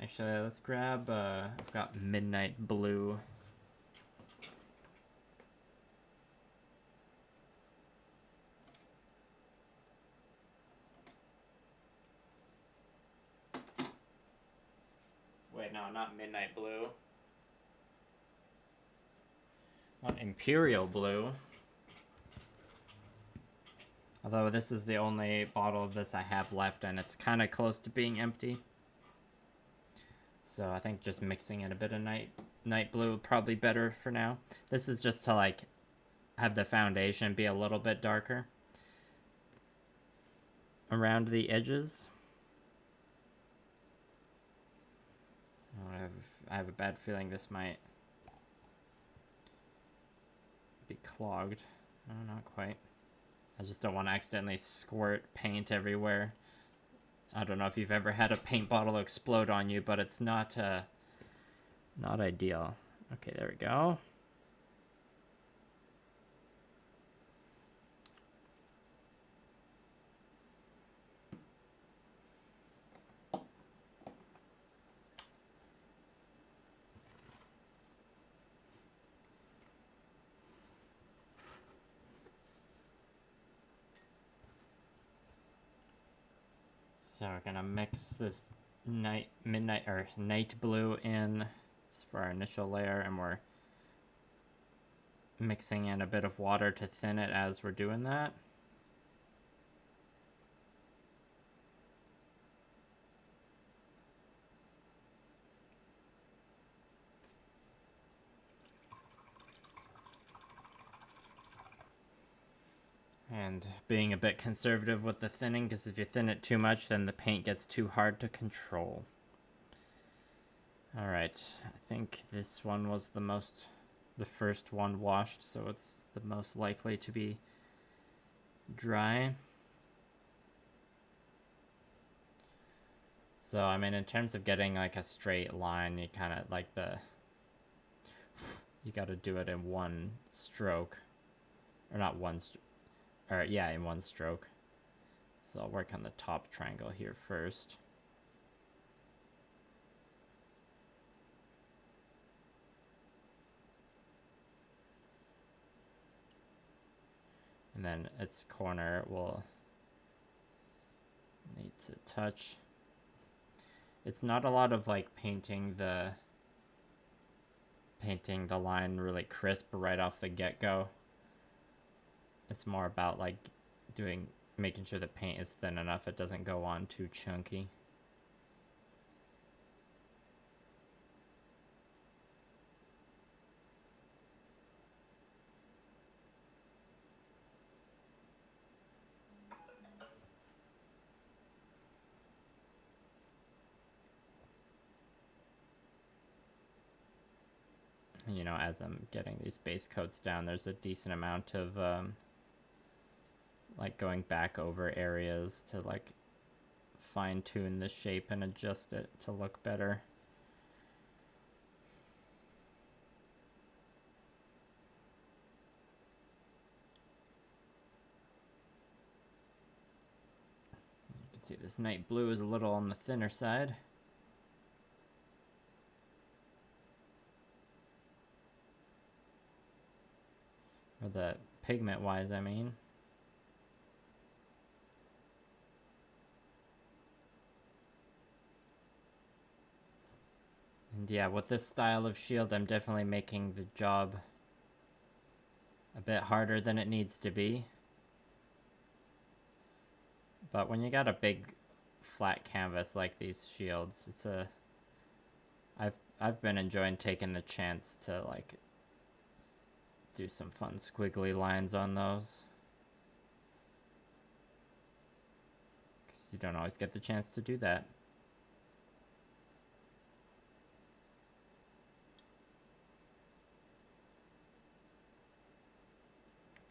Actually, let's grab, I've got midnight blue. Wait, no, not midnight blue. I want imperial blue. Although this is the only bottle of this I have left, and it's kind of close to being empty. So I think just mixing in a bit of night blue would probably better for now. This is just to like have the foundation be a little bit darker around the edges. I have a bad feeling this might be clogged. No, not quite. I just don't want to accidentally squirt paint everywhere. I don't know if you've ever had a paint bottle explode on you, but it's not ideal. Okay, there we go. So we're gonna mix this night blue in for our initial layer, and we're mixing in a bit of water to thin it as we're doing that. And being a bit conservative with the thinning, because if you thin it too much, then the paint gets too hard to control. Alright, I think this one was the first one washed, so it's the most likely to be dry. So, I mean, in terms of getting like a straight line, you kind of like you gotta do it in one stroke. Or not one in one stroke. So I'll work on the top triangle here first. And then its corner will need to touch. It's not a lot of like painting the line really crisp right off the get-go. It's more about like making sure the paint is thin enough it doesn't go on too chunky. You know, as I'm getting these base coats down, there's a decent amount of like going back over areas to like fine tune the shape and adjust it to look better. You can See, this night blue is a little on the thinner side. Or the pigment-wise, I mean. And yeah, with this style of shield, I'm definitely making the job a bit harder than it needs to be. But when you got a big flat canvas like these shields, it's a... I've been enjoying taking the chance to like do some fun squiggly lines on those. 'Cause you don't always get the chance to do that.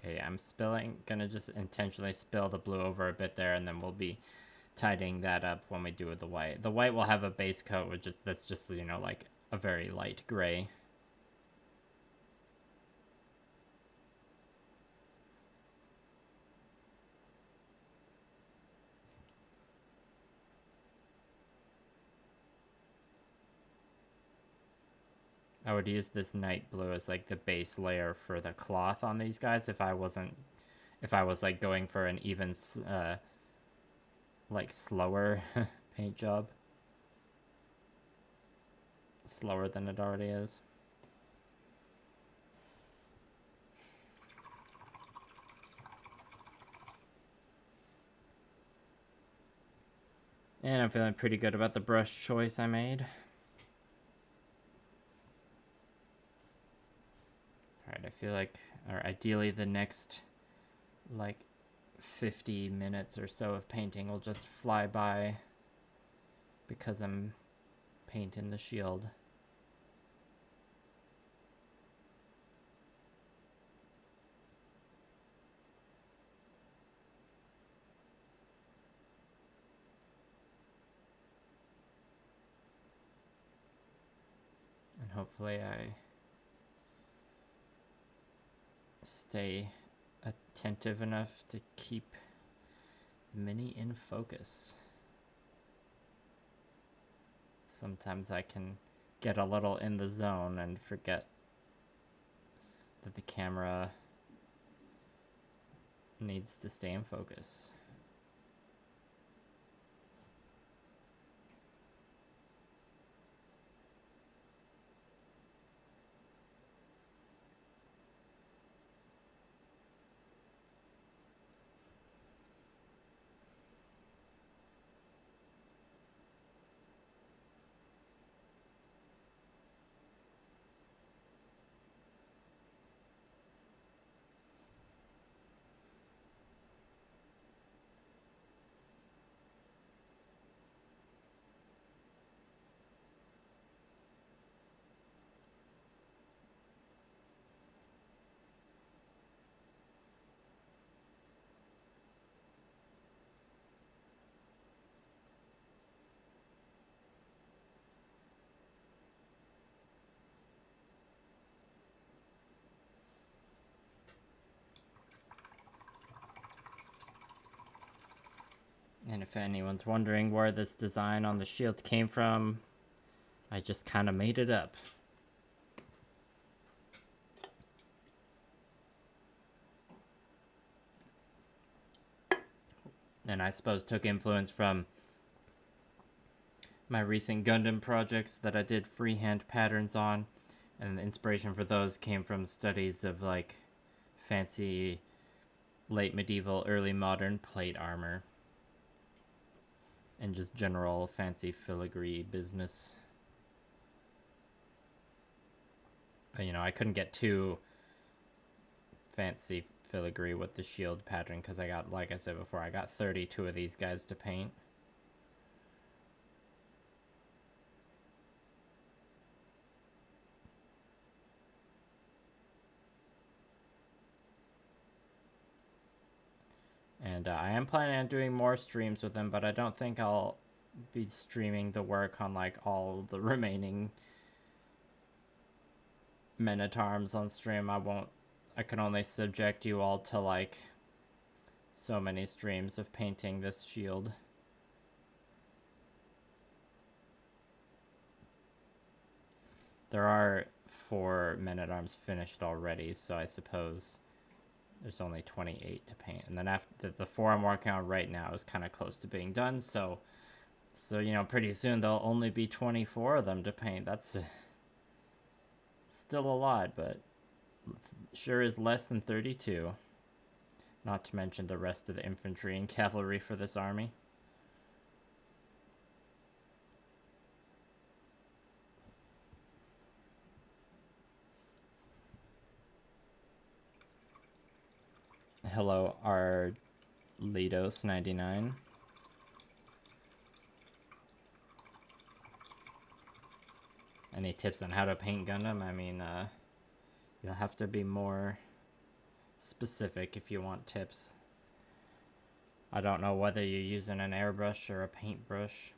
Okay, I'm gonna just intentionally spill the blue over a bit there, and then we'll be tidying that up when we do with the white. The white will have a base coat, that's just, you know, like a very light gray. I would use this night blue as like the base layer for the cloth on these guys if I was like going for an even like slower paint job. Slower than it already is. And I'm feeling pretty good about the brush choice I made. Alright, I feel like, or ideally the next like 50 minutes or so of painting will just fly by because I'm painting the shield. And hopefully I stay attentive enough to keep the mini in focus. Sometimes I can get a little in the zone and forget that the camera needs to stay in focus. And if anyone's wondering where this design on the shield came from, I just kind of made it up. And I suppose took influence from my recent Gundam projects that I did freehand patterns on, and the inspiration for those came from studies of like fancy late medieval, early modern plate armor. And just general fancy filigree business. But, you know, I couldn't get too fancy filigree with the shield pattern because I got, like I said before, I got 32 of these guys to paint. And I am planning on doing more streams with them, but I don't think I'll be streaming the work on like all the remaining men at arms on stream. I can only subject you all to like so many streams of painting this shield. There are 4 men-at-arms finished already, so I suppose there's only 28 to paint. And then after the 4 I'm working on right now is kind of close to being done, so you know, pretty soon there'll only be 24 of them to paint. That's still a lot, but sure is less than 32. Not to mention the rest of the infantry and cavalry for this army. Hello, Arlidos 99. Any tips on how to paint Gundam? I mean, you'll have to be more specific if you want tips. I don't know whether you're using an airbrush or a paintbrush.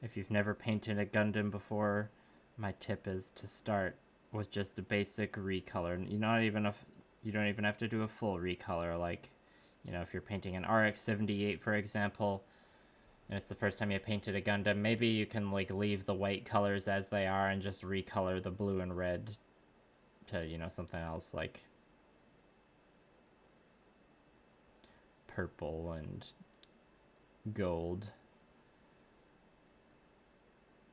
If you've never painted a Gundam before, my tip is to start with just a basic recolor. You don't even have to do a full recolor. Like, you know, if you're painting an RX-78, for example, and it's the first time you painted a Gundam, maybe you can like leave the white colors as they are and just recolor the blue and red to, you know, something else like purple and gold.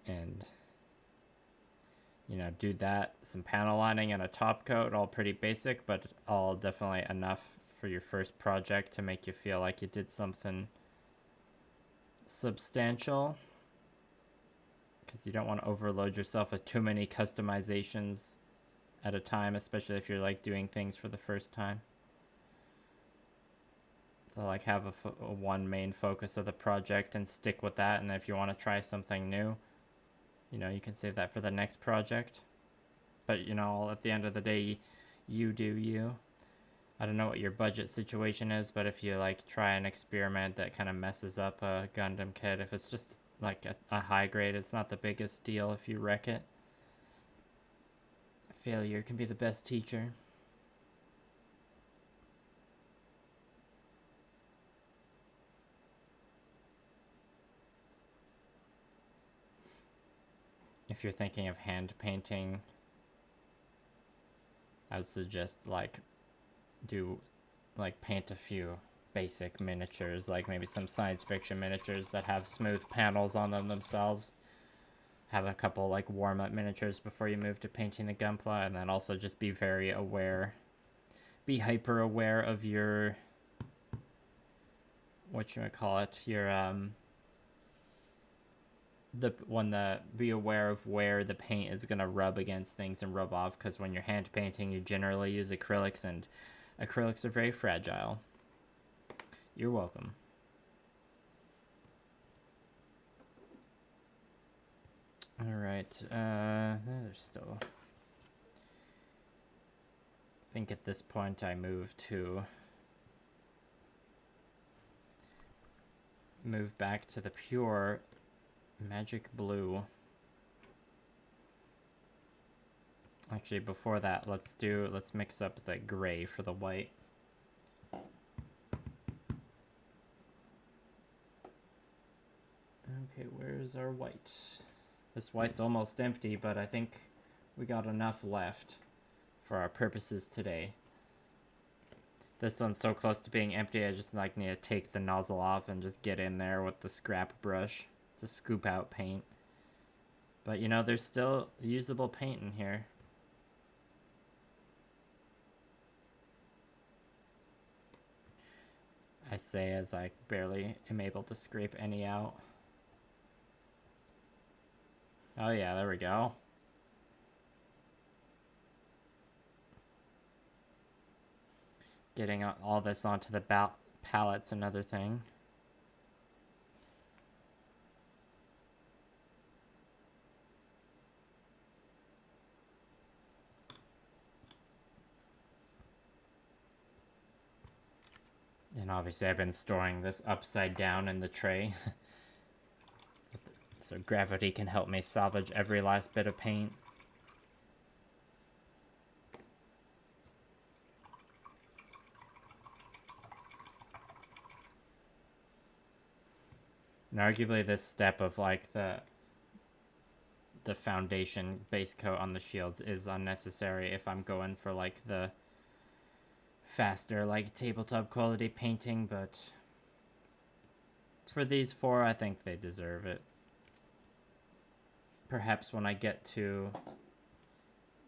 And, you know, do that, some panel lining and a top coat, all pretty basic, but all definitely enough for your first project to make you feel like you did something substantial, because you don't want to overload yourself with too many customizations at a time, especially if you're like doing things for the first time. So like have a one main focus of the project and stick with that, and if you want to try something new, you know, you can save that for the next project. But, you know, at the end of the day, you do you. I don't know what your budget situation is, but if you like try an experiment that kind of messes up a Gundam kit, if it's just like a high grade, it's not the biggest deal if you wreck it. Failure can be the best teacher. If you're thinking of hand painting, I would suggest like paint a few basic miniatures, like maybe some science fiction miniatures that have smooth panels on them themselves. Have a couple like warm-up miniatures before you move to painting the Gunpla, and then also just be very aware, be hyper aware of your, be aware of where the paint is going to rub against things and rub off, because when you're hand painting you generally use acrylics, and acrylics are very fragile. You're welcome. Alright, there's still... I think at this point I move back to the pure magic blue. Actually, before that, let's mix up the gray for the white. Okay, where's our white? This white's almost empty, but I think we got enough left for our purposes today. This one's so close to being empty, I just like need to take the nozzle off and just get in there with the scrap brush to scoop out paint. But you know, there's still usable paint in here. I say as I barely am able to scrape any out. Oh yeah, there we go. Getting all this onto the palette's another thing. And obviously I've been storing this upside down in the tray. So gravity can help me salvage every last bit of paint. And arguably this step of like the the foundation base coat on the shields is unnecessary if I'm going for like the faster like tabletop quality painting, but for these four I think they deserve it. Perhaps when I get to,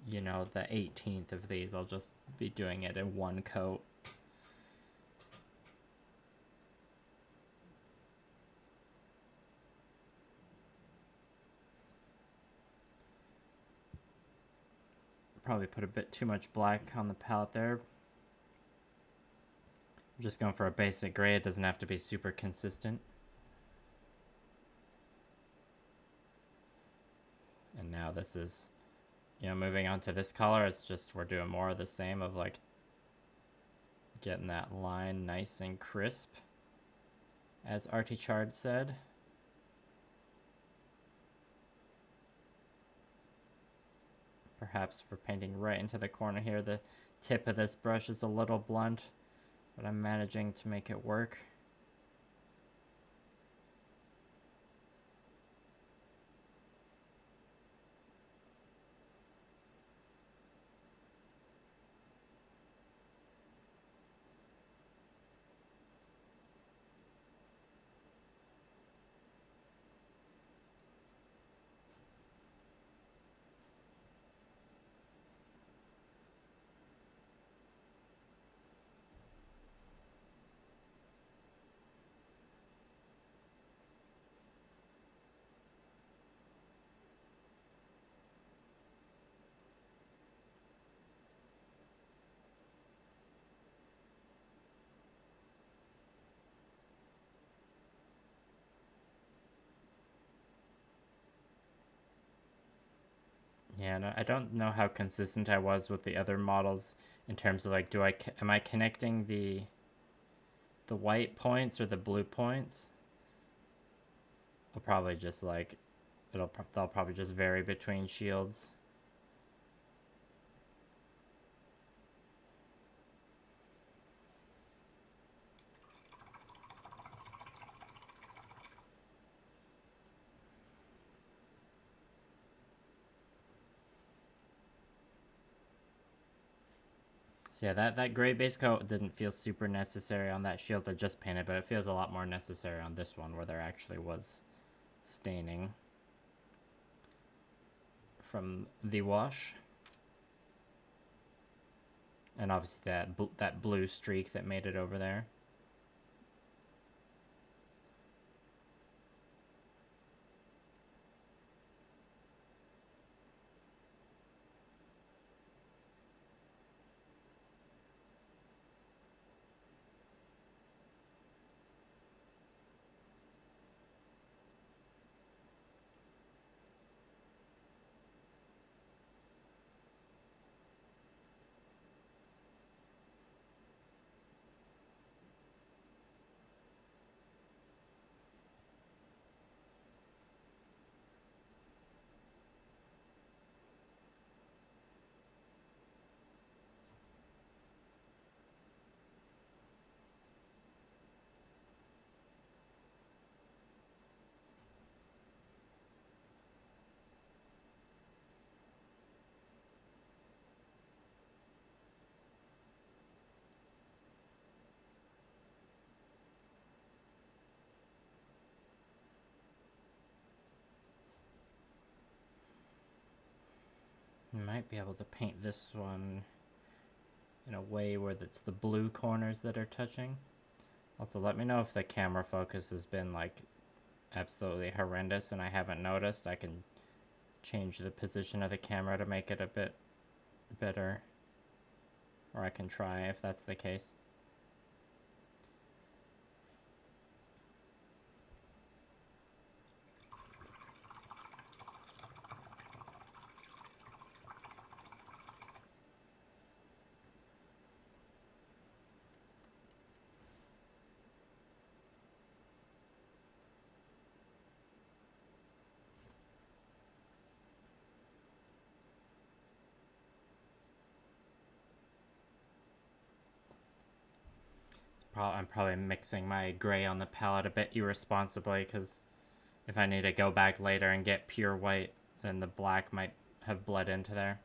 you know, the 18th of these, I'll just be doing it in one coat. Probably put a bit too much black on the palette there. I'm just going for a basic gray. It doesn't have to be super consistent. And now this is, you know, moving on to this color. It's just we're doing more of the same of like getting that line nice and crisp, as Artichard said. Perhaps for painting right into the corner here, the tip of this brush is a little blunt, but I'm managing to make it work. Yeah, no, I don't know how consistent I was with the other models in terms of like, am I connecting the white points or the blue points? I'll probably just like, they'll probably just vary between shields. So yeah, that gray base coat didn't feel super necessary on that shield I just painted, but it feels a lot more necessary on this one where there actually was staining from the wash. And obviously that blue streak that made it over there. You might be able to paint this one in a way where it's the blue corners that are touching. Also, let me know if the camera focus has been like absolutely horrendous and I haven't noticed. I can change the position of the camera to make it a bit better. Or I can try if that's the case. I'm probably mixing my gray on the palette a bit irresponsibly, because if I need to go back later and get pure white, and the black might have bled into there.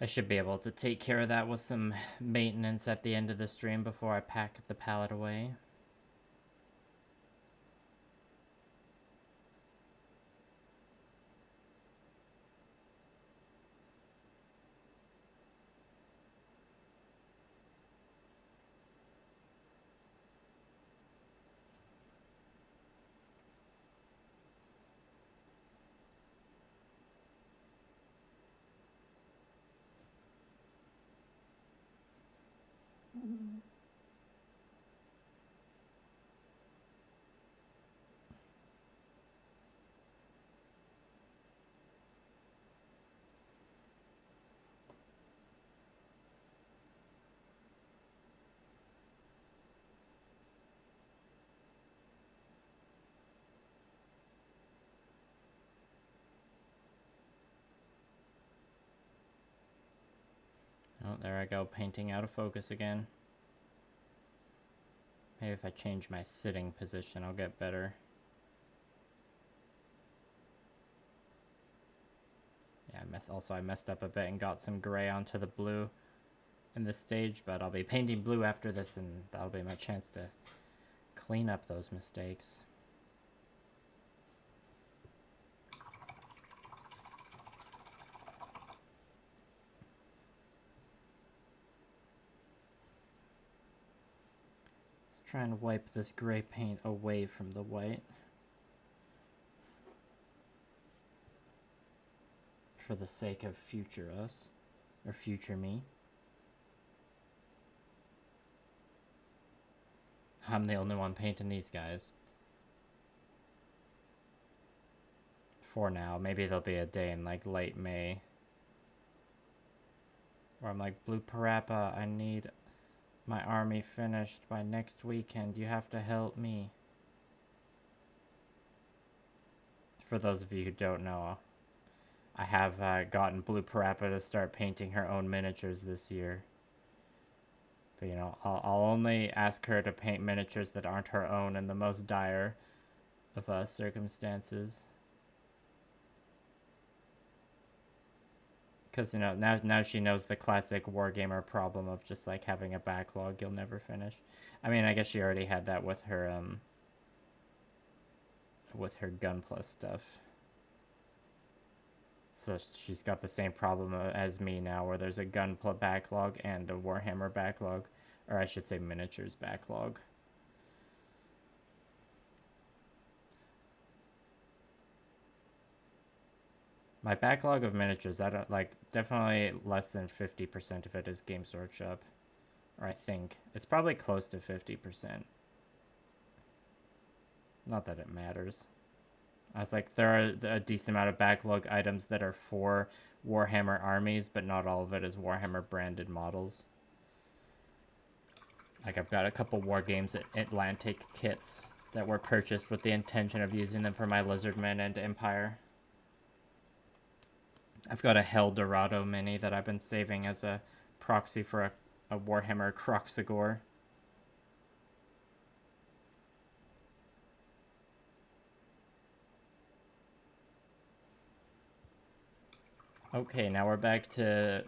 I should be able to take care of that with some maintenance at the end of the stream before I pack the pallet away. Oh, there I go, painting out of focus again. Maybe if I change my sitting position, I'll get better. Yeah, I messed up a bit and got some gray onto the blue in this stage, but I'll be painting blue after this, and that'll be my chance to clean up those mistakes. Let's try and wipe this gray paint away from the white, for the sake of future us, or future me. I'm the only one painting these guys. For now. Maybe there'll be a day in like late May where I'm like, Blue Parappa, I need my army finished by next weekend. You have to help me. For those of you who don't know, I have gotten Blue Parappa to start painting her own miniatures this year. But, you know, I'll only ask her to paint miniatures that aren't her own in the most dire of circumstances. Because, you know, now she knows the classic wargamer problem of just, like, having a backlog you'll never finish. I mean, I guess she already had that with her Gun Plus stuff. So she's got the same problem as me now, where there's a Gunpla backlog and a Warhammer backlog. Or I should say miniatures backlog. My backlog of miniatures, I don't like, definitely less than 50% of it is Games Workshop. Or I think. It's probably close to 50%. Not that it matters. I was like, there are a decent amount of backlog items that are for Warhammer armies, but not all of it is Warhammer branded models. Like, I've got a couple Wargames Atlantic kits that were purchased with the intention of using them for my Lizardmen and Empire. I've got a Hell Dorado mini that I've been saving as a proxy for a Warhammer Croxagore. Okay, now we're back to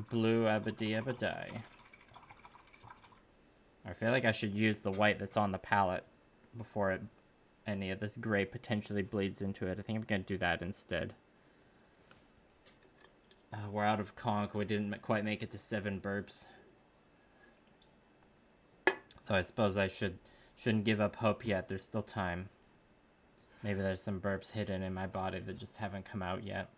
blue Abadi Abadai. I feel like I should use the white that's on the palette before any of this gray potentially bleeds into it. I think I'm going to do that instead. We're out of conch. We didn't quite make it to 7 burps. Though I suppose I shouldn't give up hope yet. There's still time. Maybe there's some burps hidden in my body that just haven't come out yet.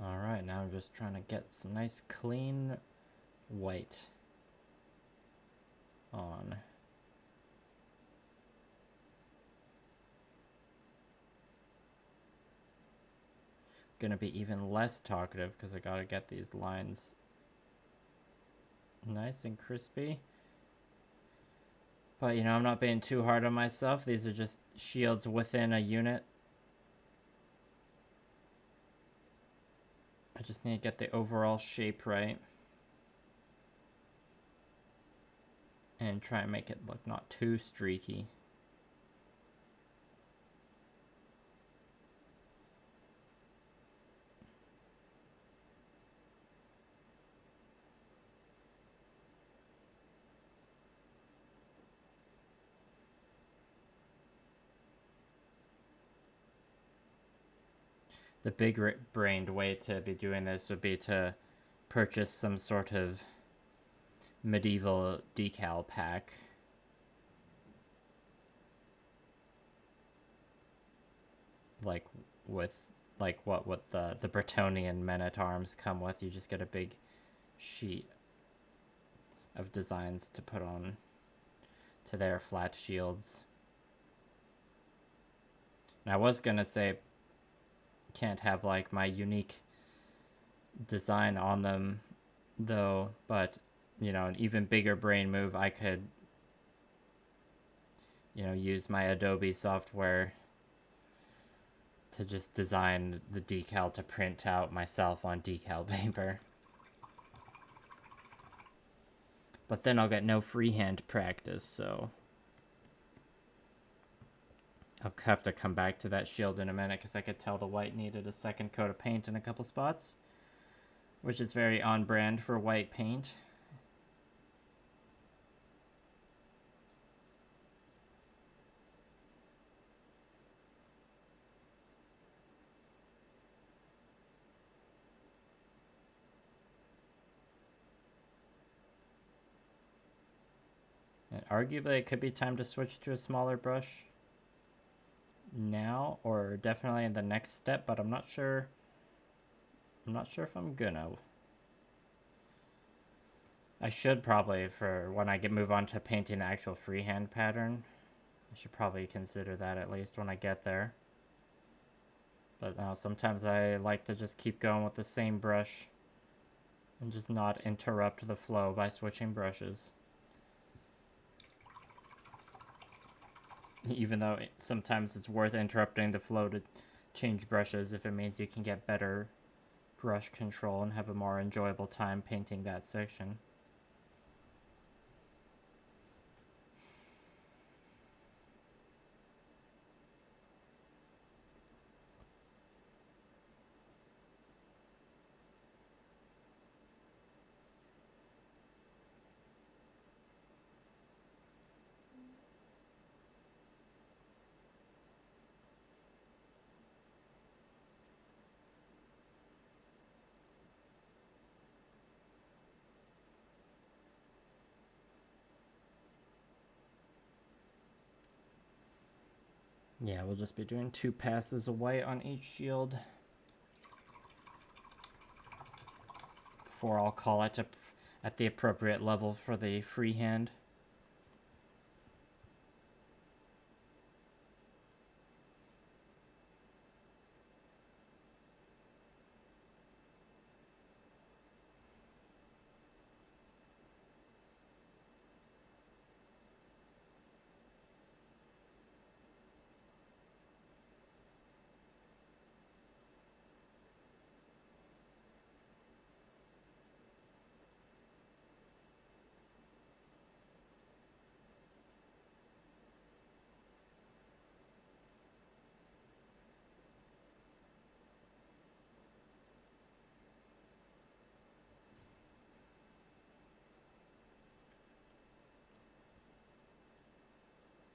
Alright, now I'm just trying to get some nice clean white on. Gonna be even less talkative because I gotta get these lines Nice and crispy. But, you know, I'm not being too hard on myself. These are just shields within a unit. I just need to get the overall shape right. And try and make it look not too streaky. The big-brained way to be doing this would be to purchase some sort of medieval decal pack. Like with what the Bretonnian men-at-arms come with. You just get a big sheet of designs to put on to their flat shields. And I was gonna say can't have like my unique design on them though, but you know, an even bigger brain move, I could, you know, use my Adobe software to just design the decal to print out myself on decal paper. But then I'll get no freehand practice, so I'll have to come back to that shield in a minute because I could tell the white needed a second coat of paint in a couple spots, which is very on brand for white paint. And arguably it could be time to switch to a smaller brush now, or definitely in the next step, but I'm not sure if I'm gonna. I should probably, for when I move on to painting the actual freehand pattern, I should probably consider that at least when I get there. But sometimes I like to just keep going with the same brush and just not interrupt the flow by switching brushes. Even though sometimes it's worth interrupting the flow to change brushes if it means you can get better brush control and have a more enjoyable time painting that section. Yeah, we'll just be doing 2 passes of white on each shield before I'll call it at the appropriate level for the freehand.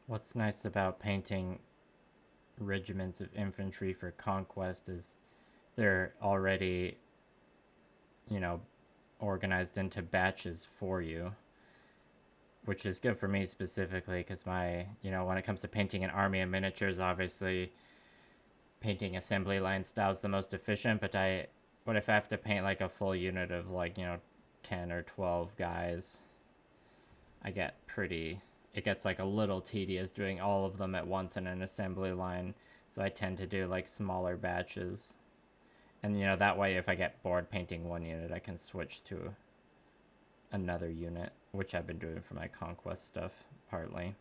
What's nice about painting regiments of infantry for conquest is they're already, you know, organized into batches for you, which is good for me specifically because my, you know, when it comes to painting an army in miniatures, obviously painting assembly line style is the most efficient, but what if I have to paint like a full unit of like, you know, 10 or 12 guys, it gets like a little tedious doing all of them at once in an assembly line, so I tend to do like smaller batches. And you know, that way if I get bored painting one unit, I can switch to another unit, which I've been doing for my conquest stuff partly.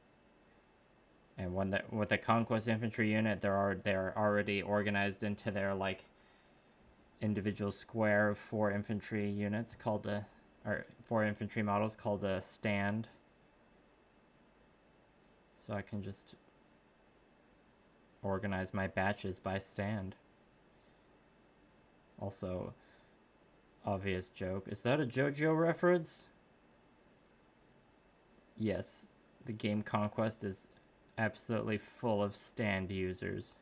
And with a conquest infantry unit, they're already organized into their like individual square of 4 infantry units called a, or 4 infantry models called a stand. So I can just organize my batches by stand. Also, obvious joke. Is that a JoJo reference? Yes, the game Conquest is absolutely full of stand users.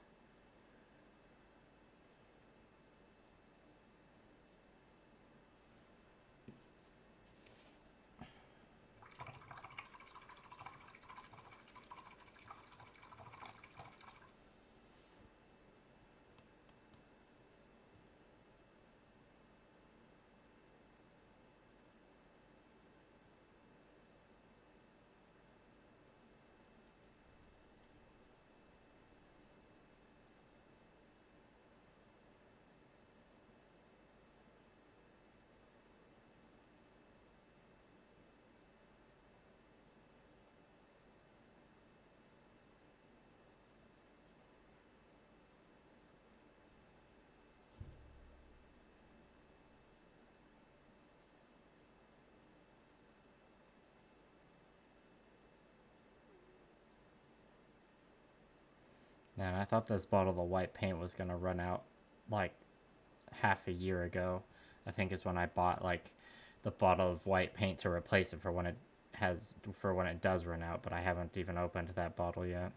Man, I thought this bottle of white paint was gonna run out like half a year ago. I think is when I bought like the bottle of white paint to replace it for when it does run out, but I haven't even opened that bottle yet.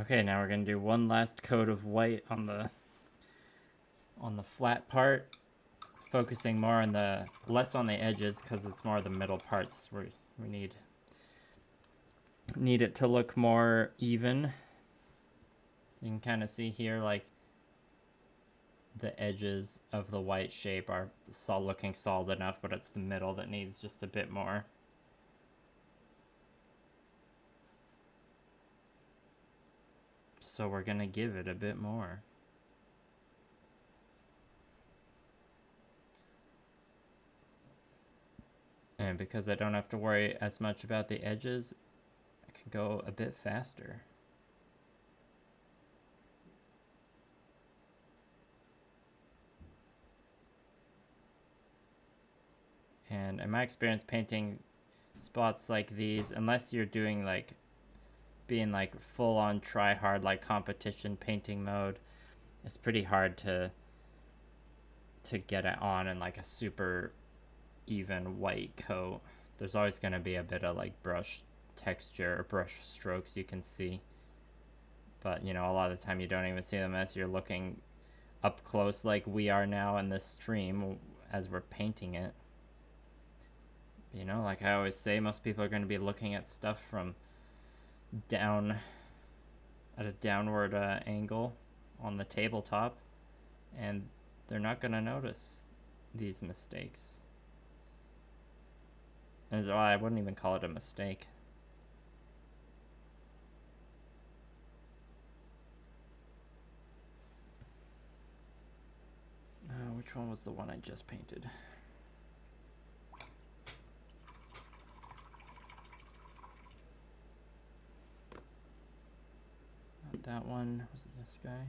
Okay, now we're gonna do one last coat of white on the flat part, focusing more on the less on the edges because it's more the middle parts where we need it to look more even. You can kind of see here like the edges of the white shape are looking solid enough, but it's the middle that needs just a bit more. So we're gonna give it a bit more. And because I don't have to worry as much about the edges, I can go a bit faster. And in my experience painting spots like these, unless you're doing like being like full on try hard like competition painting mode, it's pretty hard to get it on in like a super even white coat. There's always going to be a bit of like brush texture or brush strokes you can see, but you know, a lot of the time you don't even see them as you're looking up close like we are now in this stream as we're painting it. You know, like I always say, most people are going to be looking at stuff from down at a downward angle on the tabletop, and they're not going to notice these mistakes. And I wouldn't even call it a mistake. Which one was the one I just painted? Not that one. Was it this guy?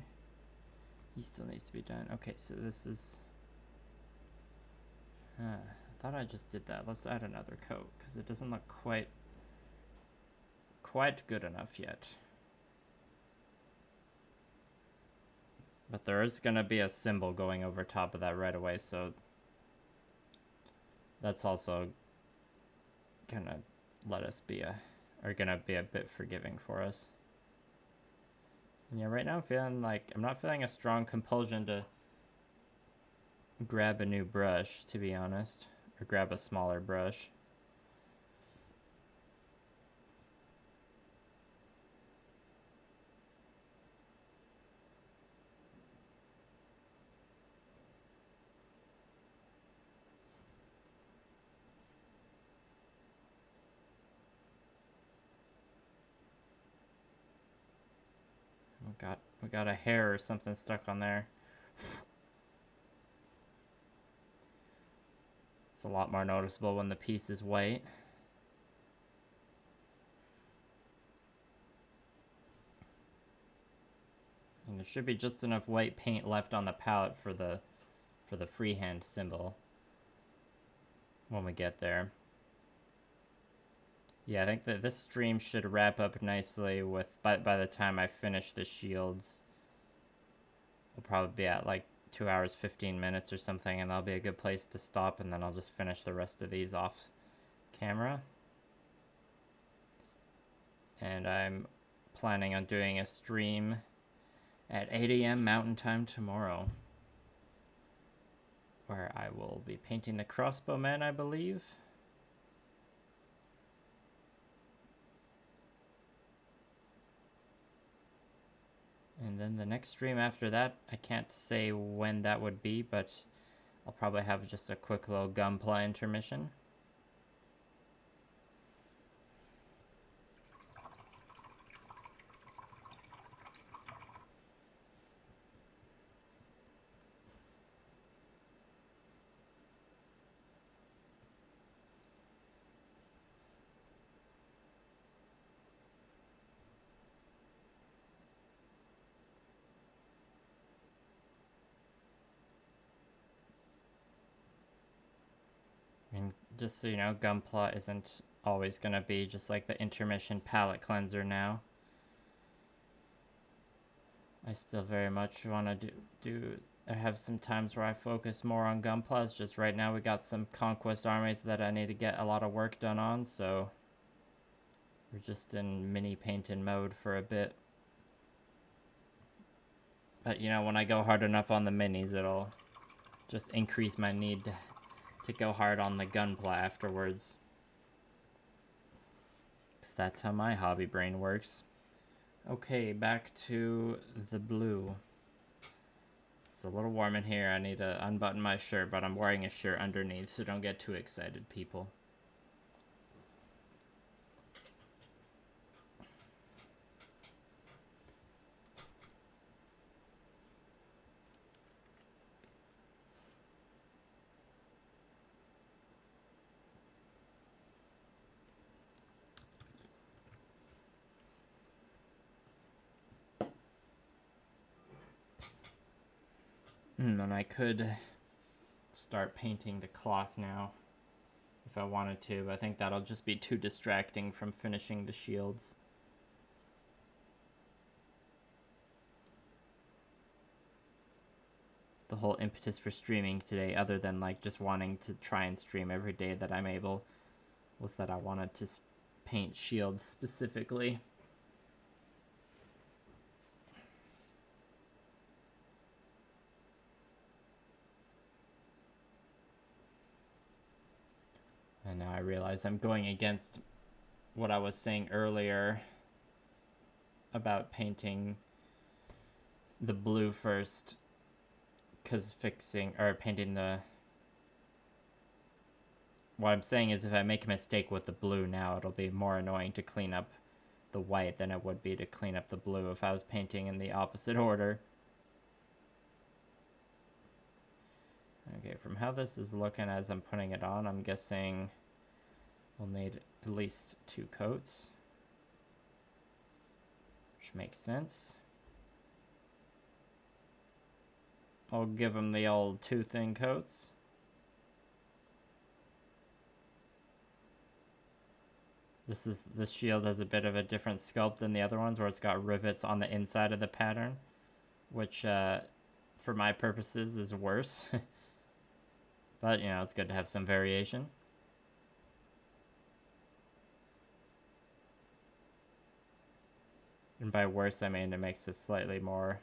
He still needs to be done. Okay, so this is... I thought I just did that. Let's add another coat, because it doesn't look quite good enough yet. But there is going to be a symbol going over top of that right away, so that's also gonna let us be gonna be a bit forgiving for us. And yeah, right now I'm not feeling a strong compulsion to grab a new brush, to be honest, or grab a smaller brush. We got a hair or something stuck on there. It's a lot more noticeable when the piece is white. And there should be just enough white paint left on the palette for the freehand symbol when we get there. Yeah, I think that this stream should wrap up nicely with by the time I finish the shields. We'll probably be at like 2 hours 15 minutes or something, and that'll be a good place to stop, and then I'll just finish the rest of these off camera. And I'm planning on doing a stream at 8 a.m. Mountain Time tomorrow, where I will be painting the crossbowmen, I believe. And then the next stream after that, I can't say when that would be, but I'll probably have just a quick little gunpla intermission. And just so you know, gunpla isn't always going to be just like the intermission palette cleanser now. I still very much want to I have some times where I focus more on gunpla. It's just right now we got some conquest armies that I need to get a lot of work done on, so we're just in mini painting mode for a bit. But you know, when I go hard enough on the minis, it'll just increase my need to go hard on the gunpla afterwards. 'Cause that's how my hobby brain works. Okay, back to the blue. It's a little warm in here. I need to unbutton my shirt, but I'm wearing a shirt underneath, so don't get too excited, people. And I could start painting the cloth now if I wanted to, but I think that'll just be too distracting from finishing the shields. The whole impetus for streaming today, other than like just wanting to try and stream every day that I'm able, was that I wanted to paint shields specifically. And now I realize I'm going against what I was saying earlier about painting the blue first, because painting the... What I'm saying is if I make a mistake with the blue now, it'll be more annoying to clean up the white than it would be to clean up the blue if I was painting in the opposite order. Okay, from how this is looking as I'm putting it on, I'm guessing we'll need at least 2 coats, which makes sense. I'll give them the old 2 thin coats. This shield has a bit of a different sculpt than the other ones, where it's got rivets on the inside of the pattern, which for my purposes is worse. But, you know, it's good to have some variation. And by worse, I mean it makes it slightly more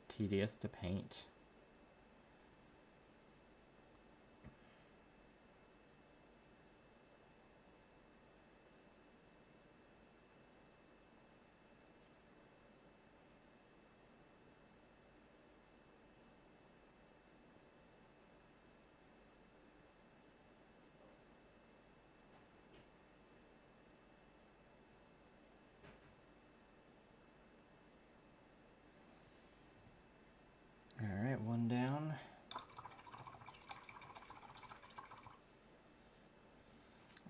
tedious to paint.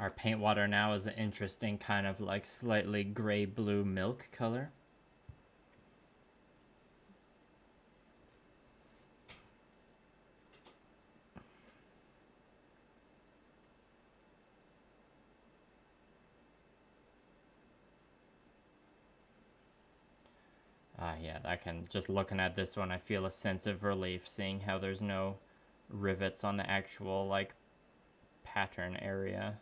Our paint water now is an interesting kind of like slightly gray-blue milk color. Yeah, I can, just looking at this one, I feel a sense of relief seeing how there's no rivets on the actual, like, pattern area.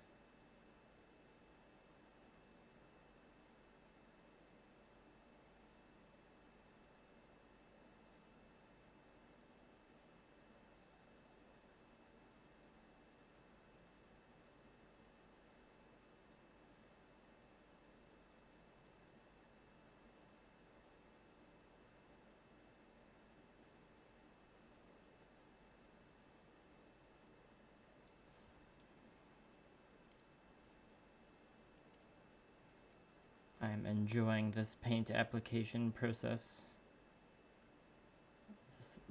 I'm enjoying this paint application process.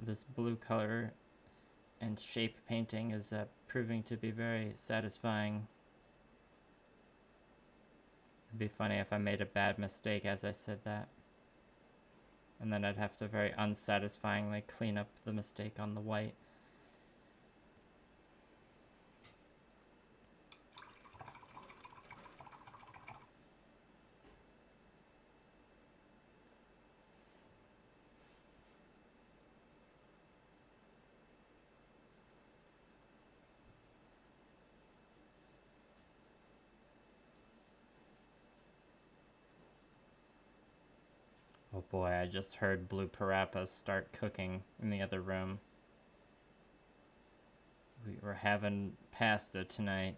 This blue color and shape painting is proving to be very satisfying. It'd be funny if I made a bad mistake as I said that. And then I'd have to very unsatisfyingly clean up the mistake on the white. Oh boy, I just heard blue parappas start cooking in the other room. We were having pasta tonight.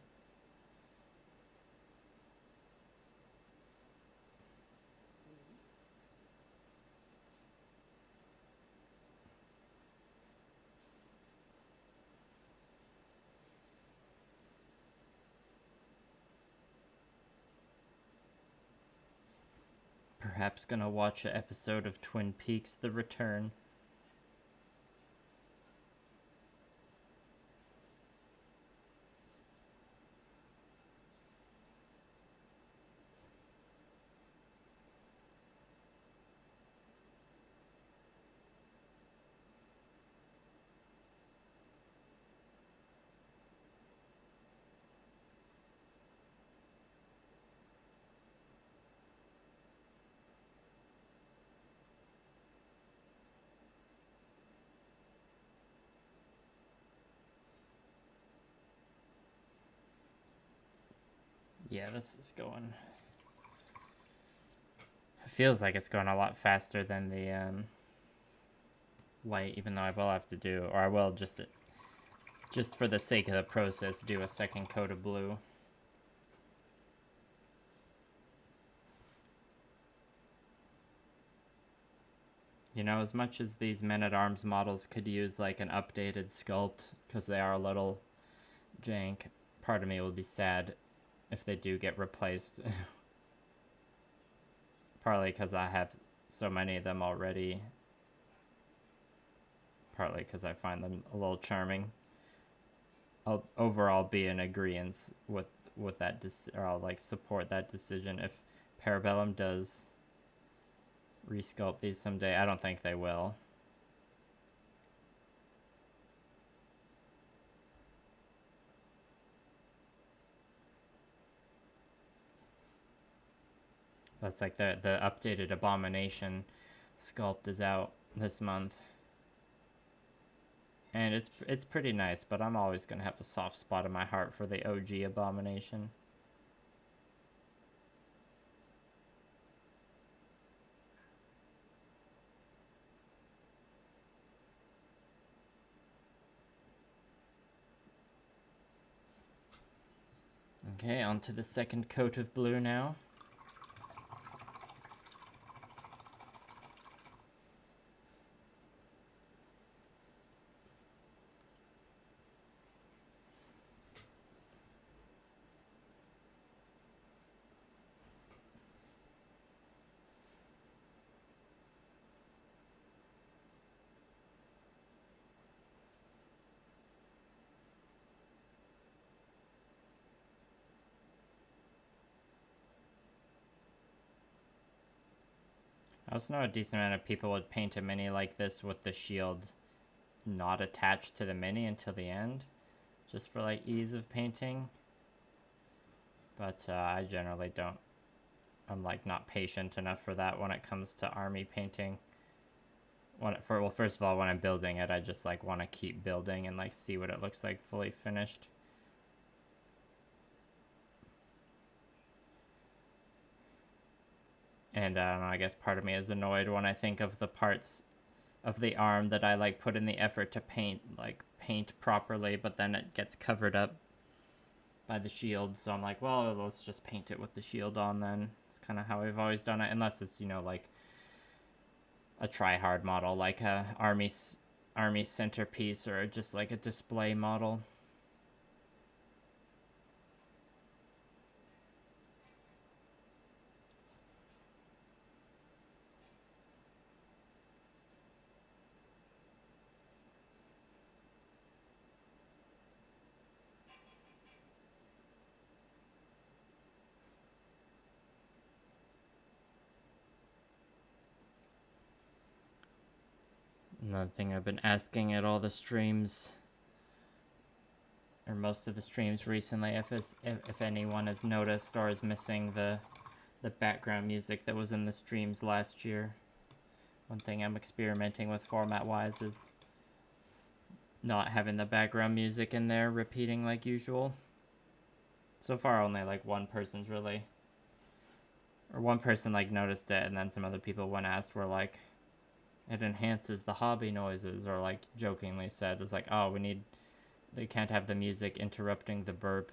Perhaps gonna watch an episode of Twin Peaks: The Return. Yeah, this is going... It feels like it's going a lot faster than the white, even though I will have to do, or I will just for the sake of the process, do a second coat of blue. You know, as much as these Men-at-Arms models could use like an updated sculpt, because they are a little jank, part of me will be sad if they do get replaced. Partly because I have so many of them already. Partly because I find them a little charming. I'll overall be in agreement with that, or I'll like support that decision if Parabellum does resculpt these someday. I don't think they will. That's like the updated Abomination sculpt is out this month. And it's pretty nice, but I'm always going to have a soft spot in my heart for the OG Abomination. Okay, on to the second coat of blue now. I also know a decent amount of people would paint a mini like this with the shield not attached to the mini until the end, just for like ease of painting. But I generally don't. I'm like not patient enough for that when it comes to army painting. Well, first of all, when I'm building it, I just like want to keep building and like see what it looks like fully finished. And I don't know, I guess part of me is annoyed when I think of the parts of the arm that I like put in the effort to paint properly, but then it gets covered up by the shield. So I'm like, well, let's just paint it with the shield on then. It's kind of how I've always done it, unless it's, you know, like a try-hard model, like a army centerpiece, or just like a display model. Another thing I've been asking at all the streams, or most of the streams recently, if anyone has noticed or is missing the background music that was in the streams last year. One thing I'm experimenting with format-wise is not having the background music in there repeating like usual. So far only like one person like noticed it, and then some other people when asked were like, it enhances the hobby noises, or like jokingly said, it's like, oh, they can't have the music interrupting the burp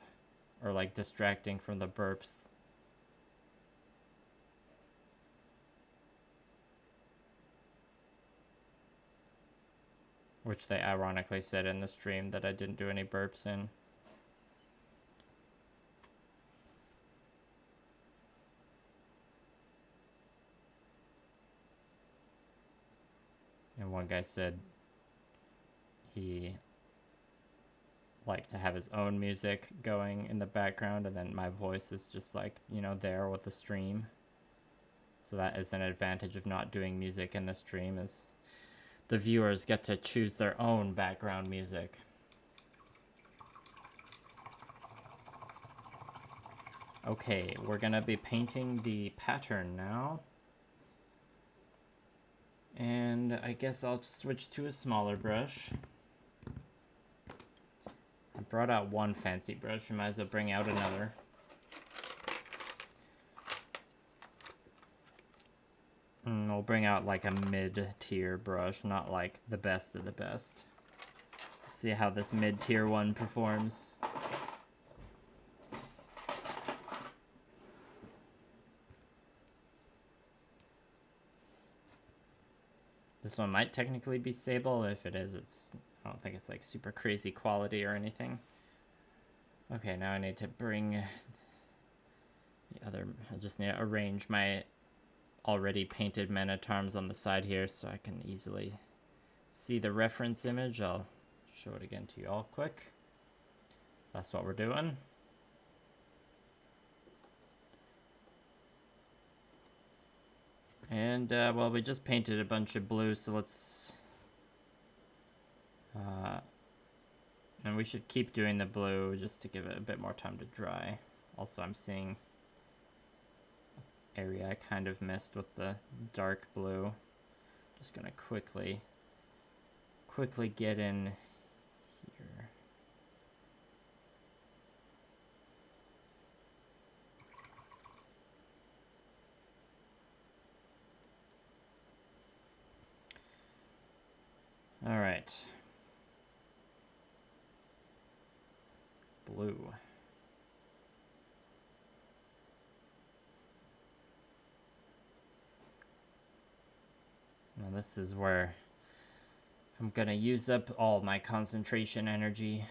or like distracting from the burps. Which they ironically said in the stream that I didn't do any burps in. And one guy said he liked to have his own music going in the background, and then my voice is just like, you know, there with the stream. So that is an advantage of not doing music in the stream, is the viewers get to choose their own background music. Okay, we're gonna be painting the pattern now. And I guess I'll switch to a smaller brush. I brought out one fancy brush, I might as well bring out another. I'll bring out like a mid-tier brush, not like the best of the best. See how this mid-tier one performs. This one might technically be Sable. If it is, I don't think it's like super crazy quality or anything. Okay, now I need to bring the other, I just need to arrange my already painted men at arms on the side here so I can easily see the reference image. I'll show it again to you all quick. That's what we're doing. And, well, we just painted a bunch of blue, so let's... and we should keep doing the blue just to give it a bit more time to dry. Also, I'm seeing an area I kind of missed with the dark blue. Just gonna quickly get in here. All right. Blue. Now this is where I'm gonna use up all my concentration energy,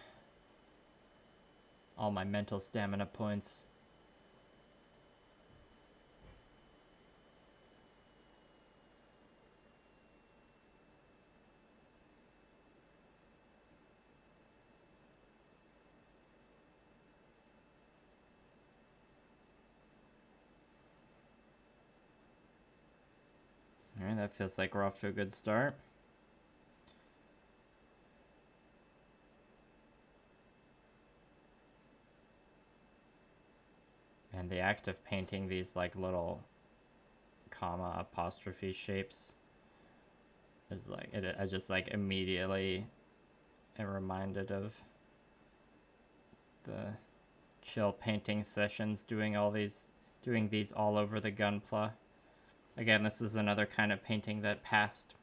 all my mental stamina points. that feels like we're off to a good start. And the act of painting these like little comma apostrophe shapes is like I just like immediately am reminded of the chill painting sessions doing these all over the Gunpla. Again, this is another kind of painting that past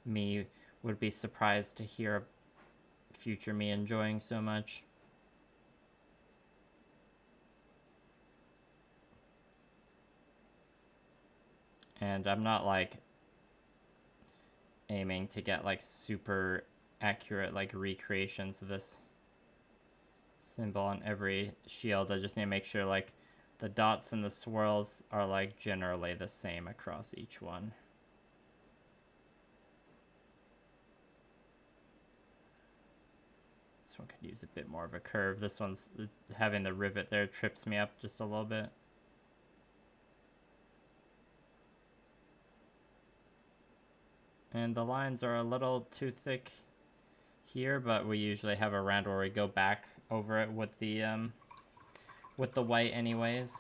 me would be surprised to hear future me enjoying so much. And I'm not like aiming to get like super accurate like recreations of this symbol on every shield. I just need to make sure like the dots and the swirls are like generally the same across each one. This one could use a bit more of a curve. This one's having the rivet there trips me up just a little bit. And the lines are a little too thick here, but we usually have a round where we go back over it with the white anyways.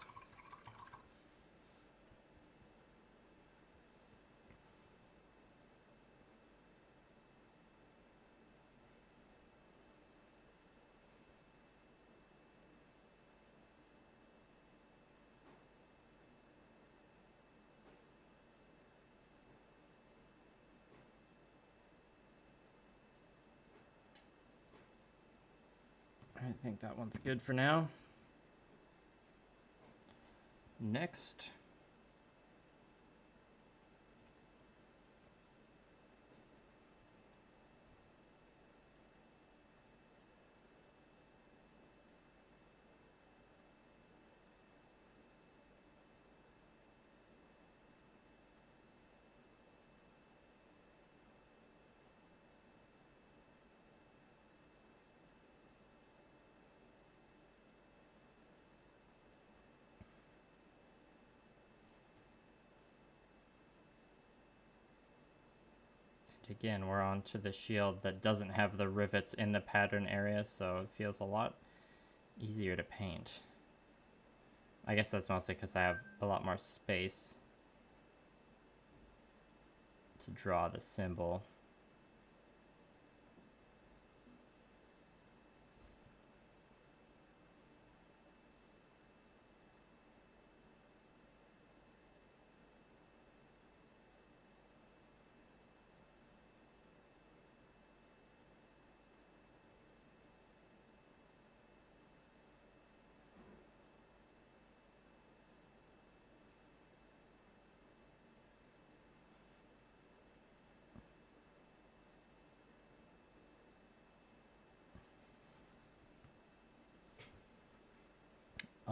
I think that one's good for now. Next. Again, we're on to the shield that doesn't have the rivets in the pattern area, so it feels a lot easier to paint. I guess that's mostly because I have a lot more space to draw the symbol.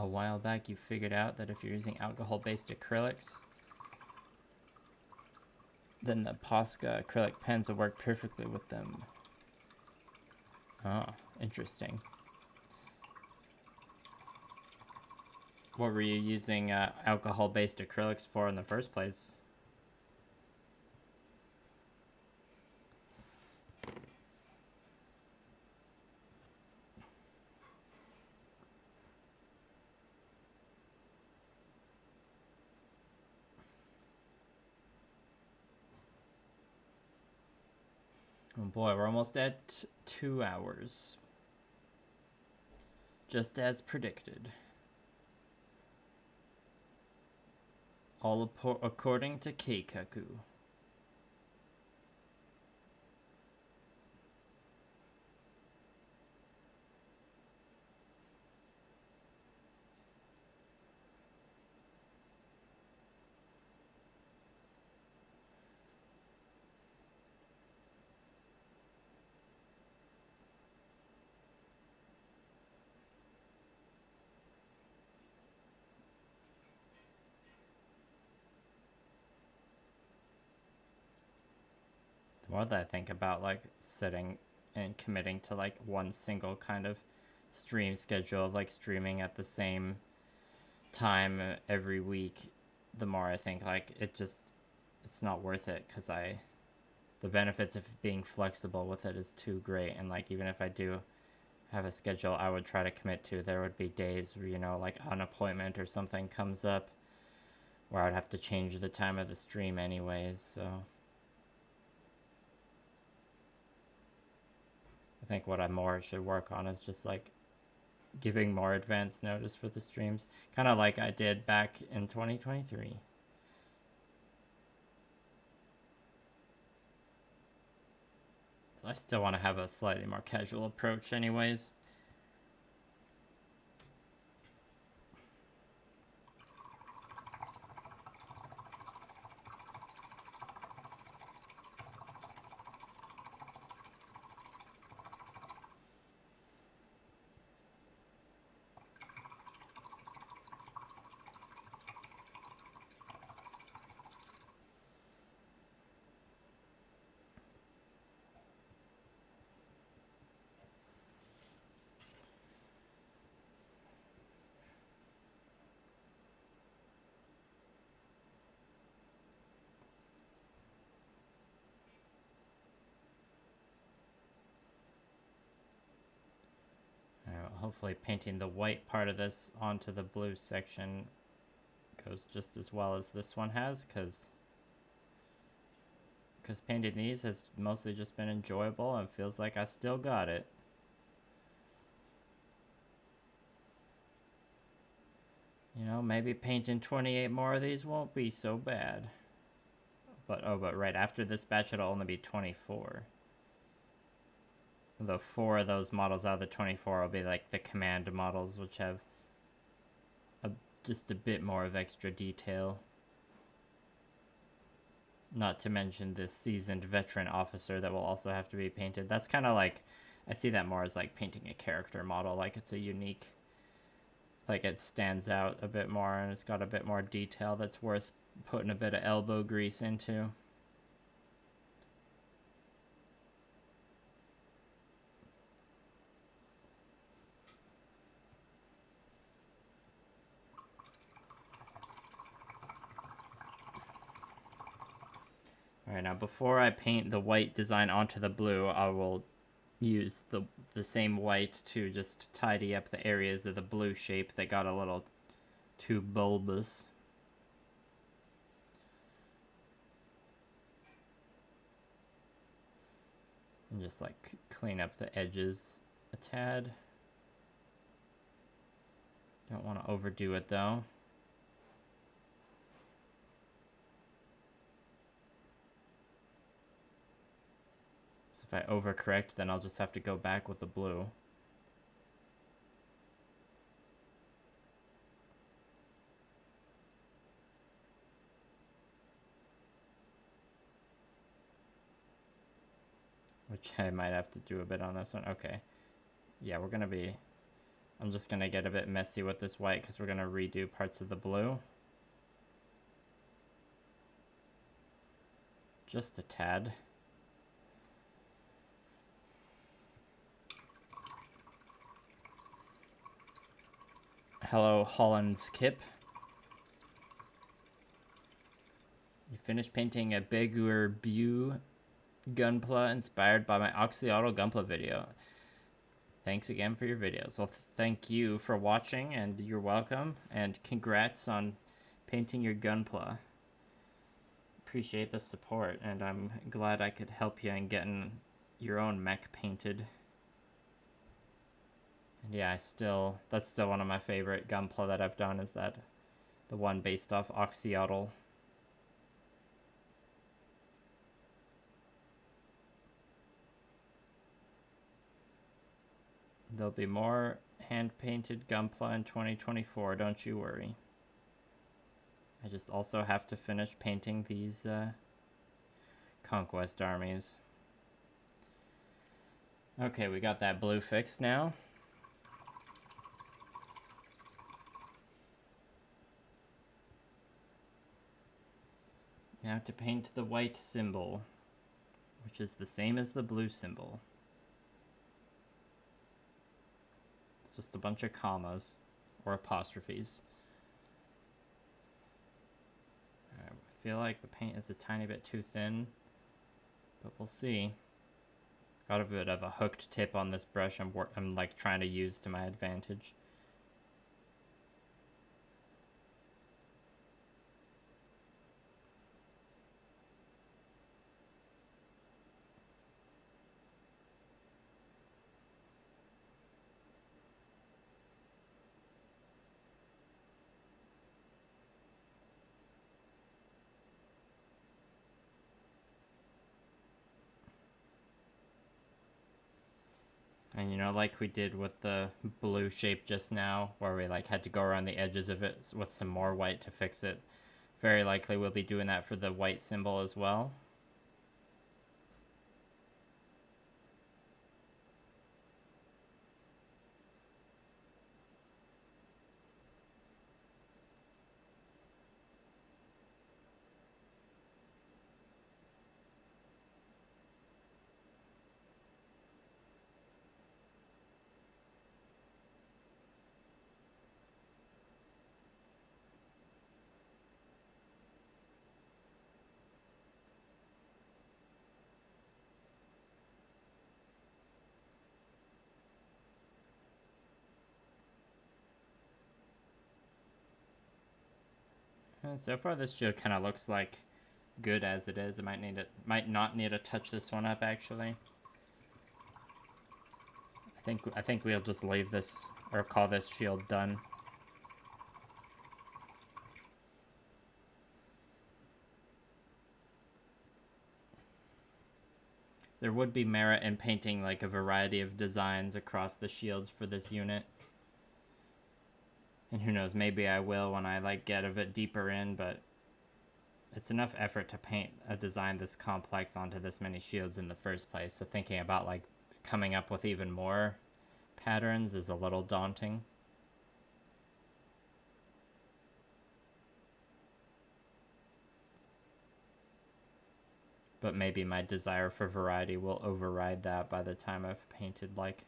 A while back you figured out that if you're using alcohol-based acrylics, then the Posca acrylic pens will work perfectly with them. Oh, interesting. What were you using alcohol-based acrylics for in the first place? Oh boy, we're almost at 2 hours. Just as predicted. All according to Keikaku. The more that I think about like setting and committing to like one single kind of stream schedule of like streaming at the same time every week, the more I think like it's it's not worth it because the benefits of being flexible with it is too great. And like, even if I do have a schedule I would try to commit to, there would be days where, you know, like an appointment or something comes up where I'd have to change the time of the stream anyways, so I think what I more should work on is just like giving more advance notice for the streams, kind of like I did back in 2023. So I still want to have a slightly more casual approach anyways. Hopefully painting the white part of this onto the blue section goes just as well as this one has, because painting these has mostly just been enjoyable and feels like I still got it. You know, maybe painting 28 more of these won't be so bad. But right after this batch it'll only be 24. Though 4 of those models out of the 24 will be like the command models, which have just a bit more of extra detail. Not to mention this seasoned veteran officer that will also have to be painted. That's kind of like, I see that more as like painting a character model, like it's a unique, like it stands out a bit more and it's got a bit more detail that's worth putting a bit of elbow grease into. Alright, now before I paint the white design onto the blue, I will use the same white to just tidy up the areas of the blue shape that got a little too bulbous. And just like clean up the edges a tad. Don't want to overdo it though. If I overcorrect, then I'll just have to go back with the blue. Which I might have to do a bit on this one. Okay. Yeah, I'm just gonna get a bit messy with this white because we're gonna redo parts of the blue. Just a tad. Hello, Holland's Kip. You finished painting a Begur Bew Gunpla inspired by my Oxyauto Gunpla video. Thanks again for your videos. Well, thank you for watching, and you're welcome. And congrats on painting your Gunpla. Appreciate the support, and I'm glad I could help you in getting your own mech painted. And yeah, that's still one of my favorite Gunpla that I've done, is the one based off Oxyauto. There'll be more hand-painted Gunpla in 2024, don't you worry. I just also have to finish painting these conquest armies. Okay, we got that blue fixed now. Now to paint the white symbol, which is the same as the blue symbol. It's just a bunch of commas or apostrophes. Alright, feel like the paint is a tiny bit too thin, but we'll see. Got a bit of a hooked tip on this brush I'm like trying to use to my advantage. And you know, like we did with the blue shape just now, where we like had to go around the edges of it with some more white to fix it. Very likely we'll be doing that for the white symbol as well. And so far this shield kind of looks like good as it is. It might not need to touch this one up actually. I think we'll just leave this or call this shield done. There would be merit in painting like a variety of designs across the shields for this unit. And who knows, maybe I will when I like get a bit deeper in, but it's enough effort to paint a design this complex onto this many shields in the first place. So thinking about like coming up with even more patterns is a little daunting. But maybe my desire for variety will override that by the time I've painted like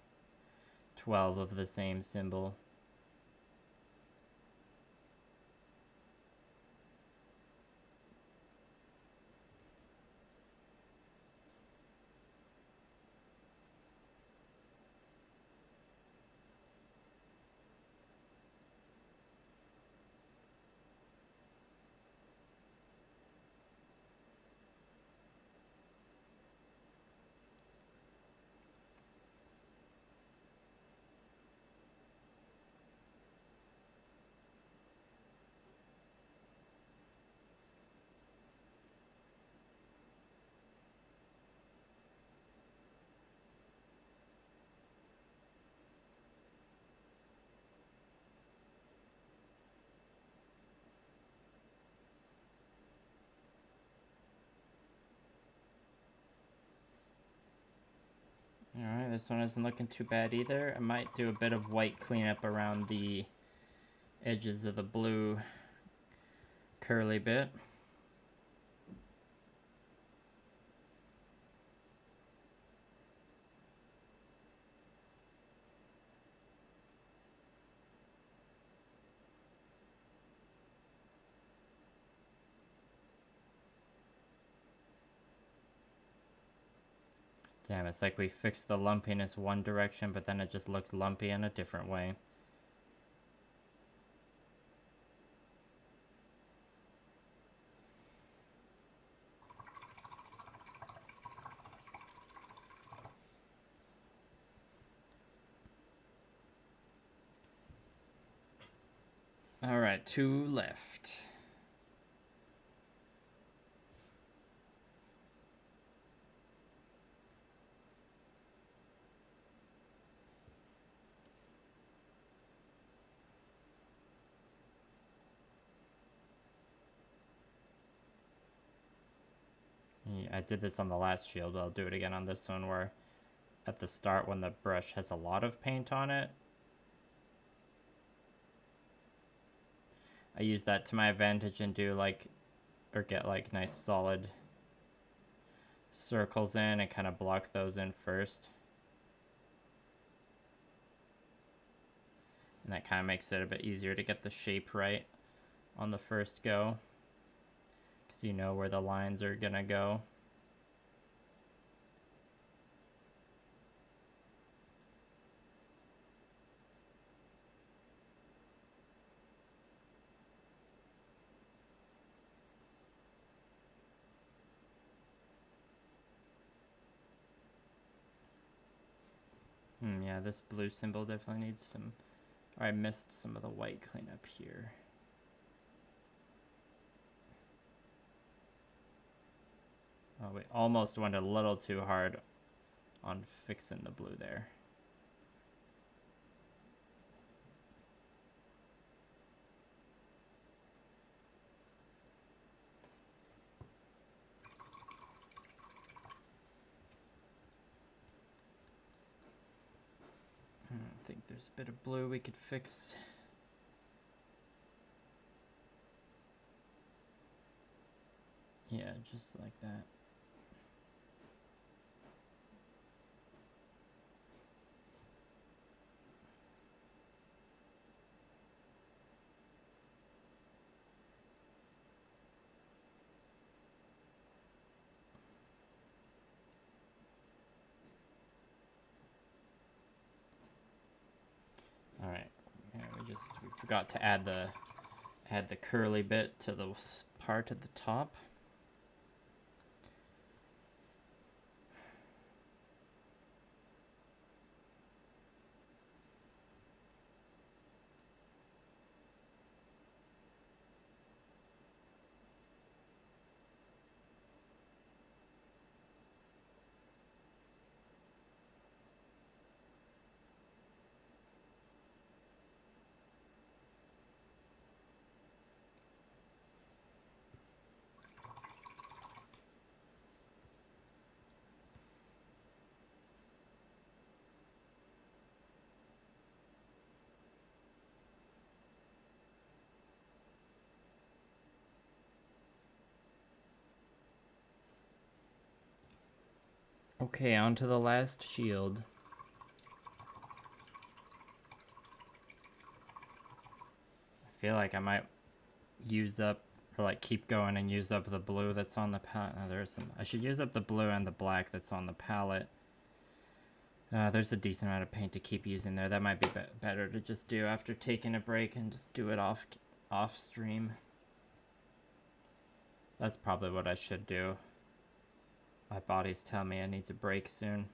12 of the same symbol. Alright, this one isn't looking too bad either. I might do a bit of white cleanup around the edges of the blue curly bit. Damn, it's like we fixed the lumpiness one direction, but then it just looks lumpy in a different way. Alright, 2 left. I did this on the last shield, but I'll do it again on this one, where at the start when the brush has a lot of paint on it, I use that to my advantage and do like, or get like nice solid circles in and kind of block those in first. And that kind of makes it a bit easier to get the shape right on the first go. so you know where the lines are gonna go. Yeah, this blue symbol definitely needs some... Or I missed some of the white cleanup here. Oh, we almost went a little too hard on fixing the blue there. I think there's a bit of blue we could fix. Yeah, just like that. All right. Yeah, we forgot to add the curly bit to the part at the top. Okay, on to the last shield. I feel like I might use up, or like keep going and use up the blue that's on the palette. Oh, there's some... I should use up the blue and the black that's on the palette. There's a decent amount of paint to keep using there. That might be better to just do after taking a break and just do it off stream. That's probably what I should do. My body's telling me I need to break soon.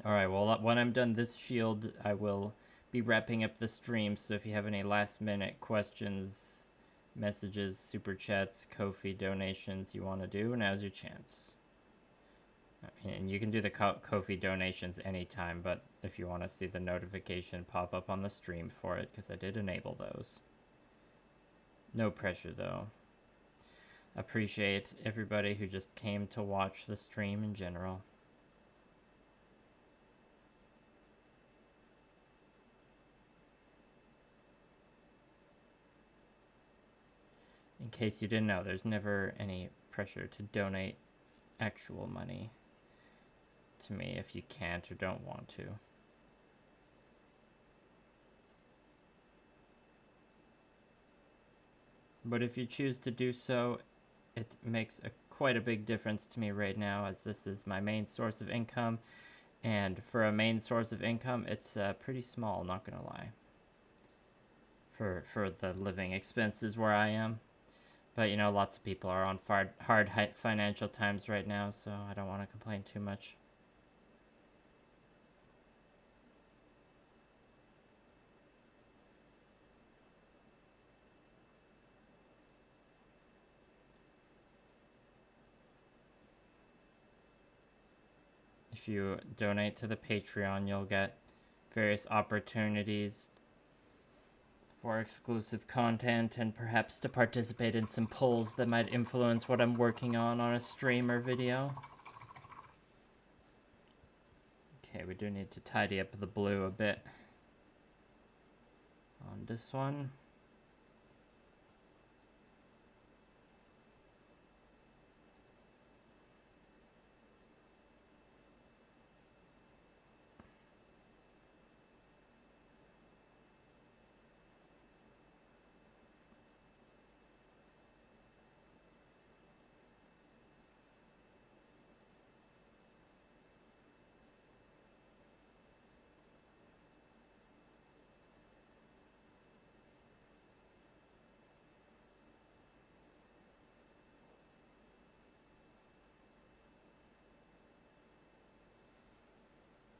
Alright, well, when I'm done this shield, I will be wrapping up the stream, so if you have any last minute questions, messages, super chats, Ko-fi donations you want to do, now's your chance. And you can do the Ko-fi donations anytime, but if you want to see the notification pop up on the stream for it, because I did enable those. No pressure, though. Appreciate everybody who just came to watch the stream in general. In case you didn't know, there's never any pressure to donate actual money to me if you can't or don't want to. But if you choose to do so, it makes quite a big difference to me right now, as this is my main source of income. And for a main source of income, it's pretty small, not gonna lie. For the living expenses where I am. But, you know, lots of people are on hard financial times right now, so I don't want to complain too much. If you donate to the Patreon, you'll get various opportunities for exclusive content and perhaps to participate in some polls that might influence what I'm working on a stream or video. Okay, we do need to tidy up the blue a bit on this one.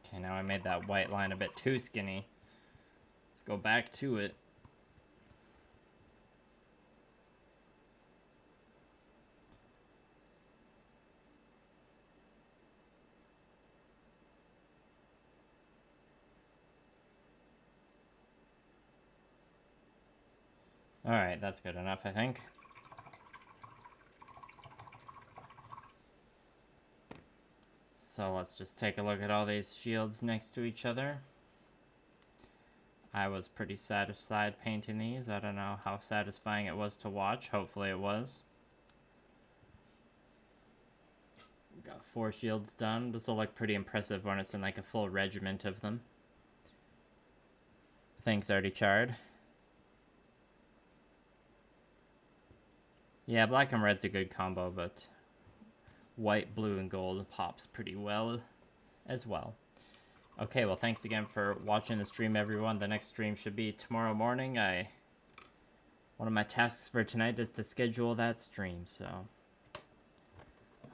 Okay, now I made that white line a bit too skinny. Let's go back to it. Alright, that's good enough, I think. So let's just take a look at all these shields next to each other. I was pretty satisfied painting these. I don't know how satisfying it was to watch. Hopefully it was. Got 4 shields done. This will look pretty impressive when it's in like a full regiment of them. Thanks, Artie Chard. Yeah, black and red's a good combo, but white, blue, and gold pops pretty well as well. Okay, well, thanks again for watching the stream, everyone. The next stream should be tomorrow morning. One of my tasks for tonight is to schedule that stream, so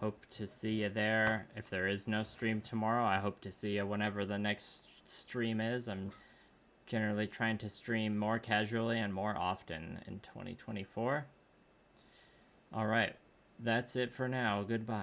hope to see you there. If there is no stream tomorrow, I hope to see you whenever the next stream is. I'm generally trying to stream more casually and more often in 2024. All right, that's it for now. Goodbye.